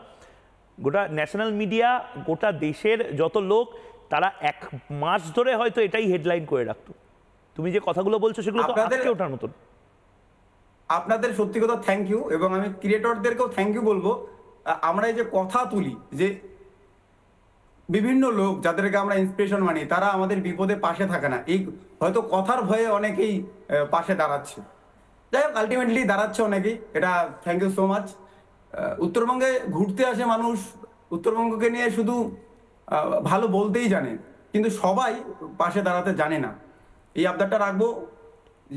গোটা ন্যাশনাল মিডিয়া, গোটা দেশের যত লোক, তারা 1 মাস ধরে হয়তো এটাই হেডলাইন করে রাখতো। তুমি যে কথাগুলো বলছো সেগুলো তো আজকে ওঠার মতন। আপনাদের সত্যি কথা থ্যাংক ইউ, এবং আমি ক্রিয়েটরদেরকেও থ্যাংক ইউ বলবো। আমরা এই যে কথা তুলি, যে বিভিন্ন লোক যাদেরকে আমরা ইন্সপিরেশন মানি, তারা আমাদের বিপদে পাশে থাকে না। এই হয়তো কথার ভয়ে অনেকেই পাশে দাঁড়াচ্ছে, যাই হোক আলটিমেটলি দাঁড়াচ্ছে অনেকেই, এটা থ্যাংক ইউ সো মাচ। উত্তরবঙ্গে ঘুরতে আসে মানুষ, উত্তরবঙ্গকে নিয়ে শুধু ভালো বলতেই জানে, কিন্তু সবাই পাশে দাঁড়াতে জানে না। এই আবদারটা রাখবো,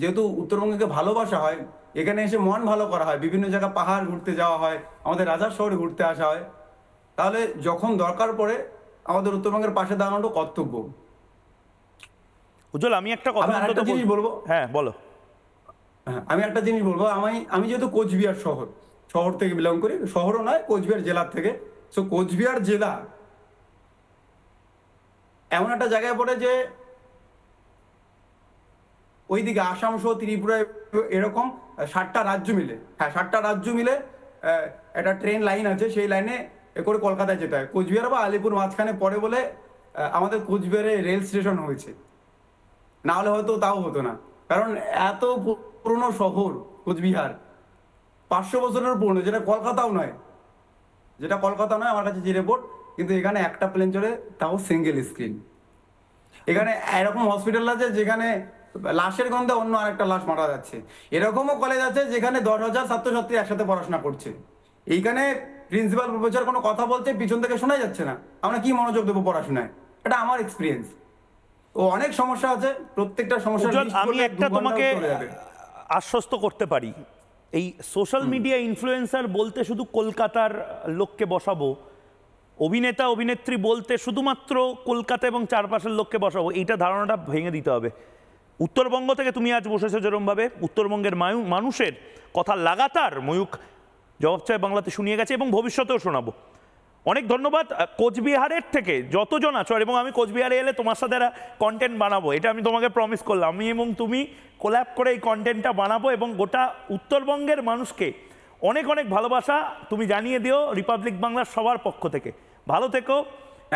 যেহেতু উত্তরবঙ্গকে ভালোবাসা হয়, এখানে এসে মন ভালো করা হয়, বিভিন্ন জায়গা পাহাড় ঘুরতে যাওয়া হয়, আমাদের রাজার শহরে ঘুরতে আসা হয়, তাহলে যখন দরকার পড়ে আমাদের উত্তরবঙ্গের পাশে দাঁড়ানো কর্তব্য। উজ্জ্বল, আমি একটা কথা জিনিস বলবো। হ্যাঁ বলো। আমি একটা জিনিস বলবো, আমি যেহেতু কোচবিহার শহর থেকে বিলং করি, শহরও নয়, কোচবিহার জেলার থেকে। সো কোচবিহার জেলা এমন একটা জায়গায় পড়ে যে ওইদিকে আসাম সহ ত্রিপুরা এরকম 7টা রাজ্য মিলে, 7টা রাজ্য মিলে একটা ট্রেন লাইন আছে, সেই লাইনে করে কলকাতায় যেতে হয়। কোচবিহার বা আলিপুর মাঝখানে পড়ে বলে আমাদের কোচবিহারে রেল স্টেশন হয়েছে, না হলে হয়তো তাও হতো না। কারণ এত পুরনো শহর কোচবিহার, 500 বছরের পুরনো, যেটা কলকাতাও নয়, আমার কাছে যে রিপোর্ট। কিন্তু এখানে একটা প্লেন চলে, তাও সিঙ্গেল স্ক্রিন। এখানে এরকম হসপিটাল আছে যেখানে লাশের গন্ধে অন্য আরেকটা লাশ মারা যাচ্ছে। এরকমও কলেজ আছে যেখানে 10,000 ছাত্রছাত্রী একসাথে পড়াশোনা করছে। এইখানে প্রিন্সিপাল প্রফেসর কোনো কথা বলছে, পিছন থেকে শোনা যাচ্ছে না, আমরা কি মনোযোগ দেবো পড়াশোনায়? এটা আমার এক্সপিরিয়েন্স। ও অনেক সমস্যা আছে, প্রত্যেকটা সমস্যা আমি একটা তোমাকে আশ্বস্ত করতে পারি, এই সোশ্যাল মিডিয়া ইনফ্লুয়েন্সার বলতে শুধু কলকাতার লোককে বসাবো, অভিনেতা অভিনেত্রী বলতে শুধুমাত্র কলকাতা এবং চারপাশের লোককে বসাবো, এইটা ধারণাটা ভেঙে দিতে হবে। উত্তরবঙ্গ থেকে তুমি আজ বসেছো যেরমভাবে, উত্তরবঙ্গের মানুষের কথা লাগাতার ময়ূক জবাব চায় বাংলাতে শুনিয়ে গেছে এবং ভবিষ্যতেও শোনাবো। অনেক ধন্যবাদ। কোচবিহারের থেকে যতজন আছো, এবং আমি কোচবিহারে এলে তোমার সাথে কন্টেন্ট বানাবো, এটা আমি তোমাকে প্রমিস করলাম। আমি এবং তুমি কোল্যাব করে এই কন্টেন্টটা বানাবো এবং গোটা উত্তরবঙ্গের মানুষকে অনেক অনেক ভালোবাসা তুমি জানিয়ে দিও রিপাবলিক বাংলার সবার পক্ষ থেকে। ভালো থেকো,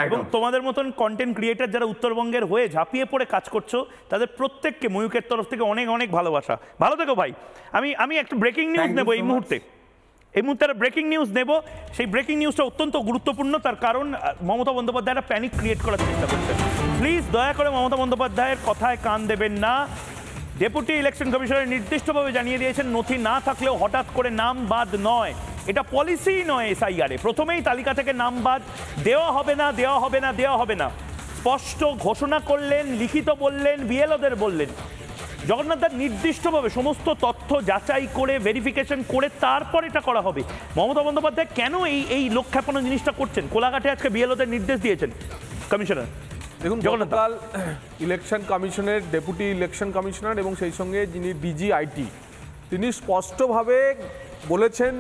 এবং তোমাদের মতন কন্টেন্ট ক্রিয়েটার যারা উত্তরবঙ্গের হয়ে ঝাঁপিয়ে পড়ে কাজ করছো, তাদের প্রত্যেককে ময়ূকের তরফ থেকে অনেক অনেক ভালোবাসা। ভালো থেকো ভাই। আমি একটা ব্রেকিং নিউজ নেবো এই মুহূর্তে একটা ব্রেকিং নিউজ নেব। সেই ব্রেকিং নিউজটা অত্যন্ত গুরুত্বপূর্ণ, তার কারণ মমতা বন্দ্যোপাধ্যায় একটা প্যানিক ক্রিয়েট করার চেষ্টা করছেন। প্লিজ দয়া করে মমতা বন্দ্যোপাধ্যায়ের কথায় কান দেবেন না। ডেপুটি ইলেকশন কমিশনার নির্দিষ্টভাবে জানিয়ে দিয়েছেন, নথি না থাকলেও হঠাৎ করে নাম বাদ নয়, এটা পলিসি নয়। এসআইআরে প্রথমেই তালিকা থেকে নাম বাদ দেওয়া হবে না, স্পষ্ট ঘোষণা করলেন, লিখিত বললেন, বিএলওদের বললেন। জগন্নাথ দাস নির্দিষ্টভাবে সমস্ত তথ্য যাচাই করে ভেরিফিকেশন করে তারপর এটা করা হবে। মমতা বন্দ্যোপাধ্যায় কেন এই লোকখ্যাপনা জিনিসটা করছেন? কোলাঘাটে আজকে বিএলওদের নির্দেশ দিয়েছেন কমিশনার। দেখুন, গতকাল ইলেকশন কমিশনের ডেপুটি ইলেকশন কমিশনার এবং সেই সঙ্গে যিনি ডিজি আইটি, তিনি স্পষ্টভাবে বলেছেন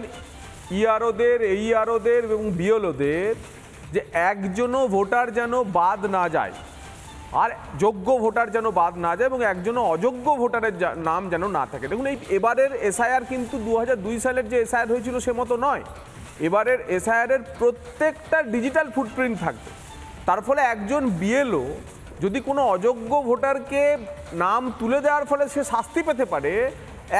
ইআরওদের, এইআরওদের এবং বিএলওদের যে একজনও ভোটার যেন বাদ না যায়, আর যোগ্য ভোটার যেন বাদ না যায়, এবং একজনও অযোগ্য ভোটারের নাম যেন না থাকে। দেখুন, এবারের এসআইআর কিন্তু 2002 সালের যে এসআইআর হয়েছিল সে মতো নয়। এবারের এসআইআরের প্রত্যেকটা ডিজিটাল ফুটপ্রিন্ট থাকবে। তার ফলে একজন বিএলও যদি কোনো অযোগ্য ভোটারকে নাম তুলে দেওয়ার ফলে সে শাস্তি পেতে পারে,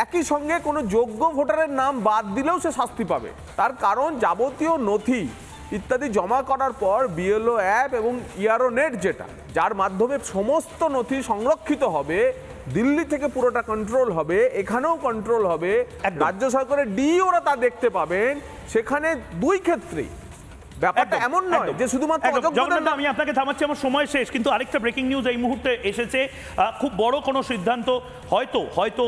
একই সঙ্গে কোনো যোগ্য ভোটারের নাম বাদ দিলেও সে শাস্তি পাবে। তার কারণ যাবতীয় নথি ইত্যাদি জমা করার পর বিএলও অ্যাপ এবং ইআরও নেট, যেটা যার মাধ্যমে সমস্ত নথি সংরক্ষিত হবে, দিল্লি থেকে পুরোটা কন্ট্রোল হবে, এখানেও কন্ট্রোল হবে, রাজ্য সরকারের ডিওরা তা দেখতে পাবেন। সেখানে দুই ক্ষেত্রেই ব্যাপারটা এমন নয় যে শুধুমাত্র জগন্নাথ, আমি আপনাকে থামাচ্ছি, আমার সময় শেষ। কিন্তু আরেকটা ব্রেকিং নিউজ এই মুহূর্তে এসেছে। খুব বড় কোনো সিদ্ধান্ত হয়তো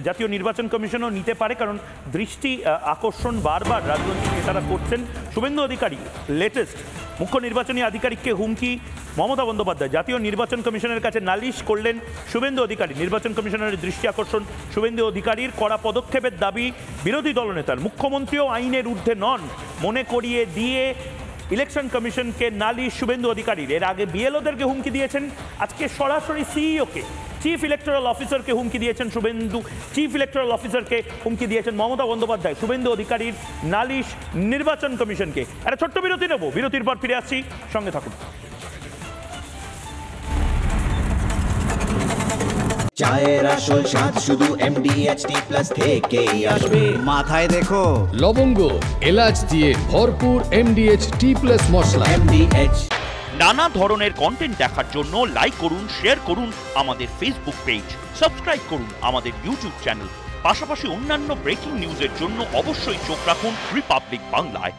জাতীয় নির্বাচন কমিশনও নিতে পারে, কারণ দৃষ্টি আকর্ষণ বারবার রাজনৈতিক নেতারা করছেন। শুভেন্দু অধিকারী লেটেস্ট মুখ্য নির্বাচনী আধিকারিককে হুমকি, মমতা বন্দ্যোপাধ্যায় জাতীয় নির্বাচন কমিশনের কাছে নালিশ করলেন শুভেন্দু অধিকারী। নির্বাচন কমিশনের দৃষ্টি আকর্ষণ, শুভেন্দু অধিকারীর কড়া পদক্ষেপের দাবি বিরোধী দলনেতার। মুখ্যমন্ত্রীও আইনের ঊর্ধ্বে নন মনে করিয়ে দিয়ে ইলেকশন কমিশনকে নালিশ শুভেন্দু অধিকারীর। এর আগে বিএলওদেরকে হুমকি দিয়েছেন, আজকে সরাসরি সিইওকে, চিফ ইলেকটোরাল অফিসারকে হুমকি দিয়েছেন শুভেন্দু, চিফ ইলেকটোরাল অফিসারকে হুমকি দিয়েছেন মমতা বন্দ্যোপাধ্যায়। শুভেন্দু অধিকারীর নালিশ নির্বাচন কমিশনকে। একটা ছোট্ট বিরতি নেব, বিরতির পর ফিরে আসছি, সঙ্গে থাকুন। চায়ের আসল স্বাদ শুধু MDHT+ থেকেই আসবে। মাথায় দেখো লবঙ্গ, এলাচ দিয়ে ভরপুর MDHT+ মশলা। MDH। নানা ধরনের কন্টেন্ট দেখার জন্য লাইক করুন, শেয়ার করুন আমাদের ফেসবুক পেজ, সাবস্ক্রাইব করুন আমাদের ইউটিউব চ্যানেল, পাশাপাশি অন্যান্য ব্রেকিং নিউজের জন্য অবশ্যই চোখ রাখুন রিপাবলিক বাংলায়।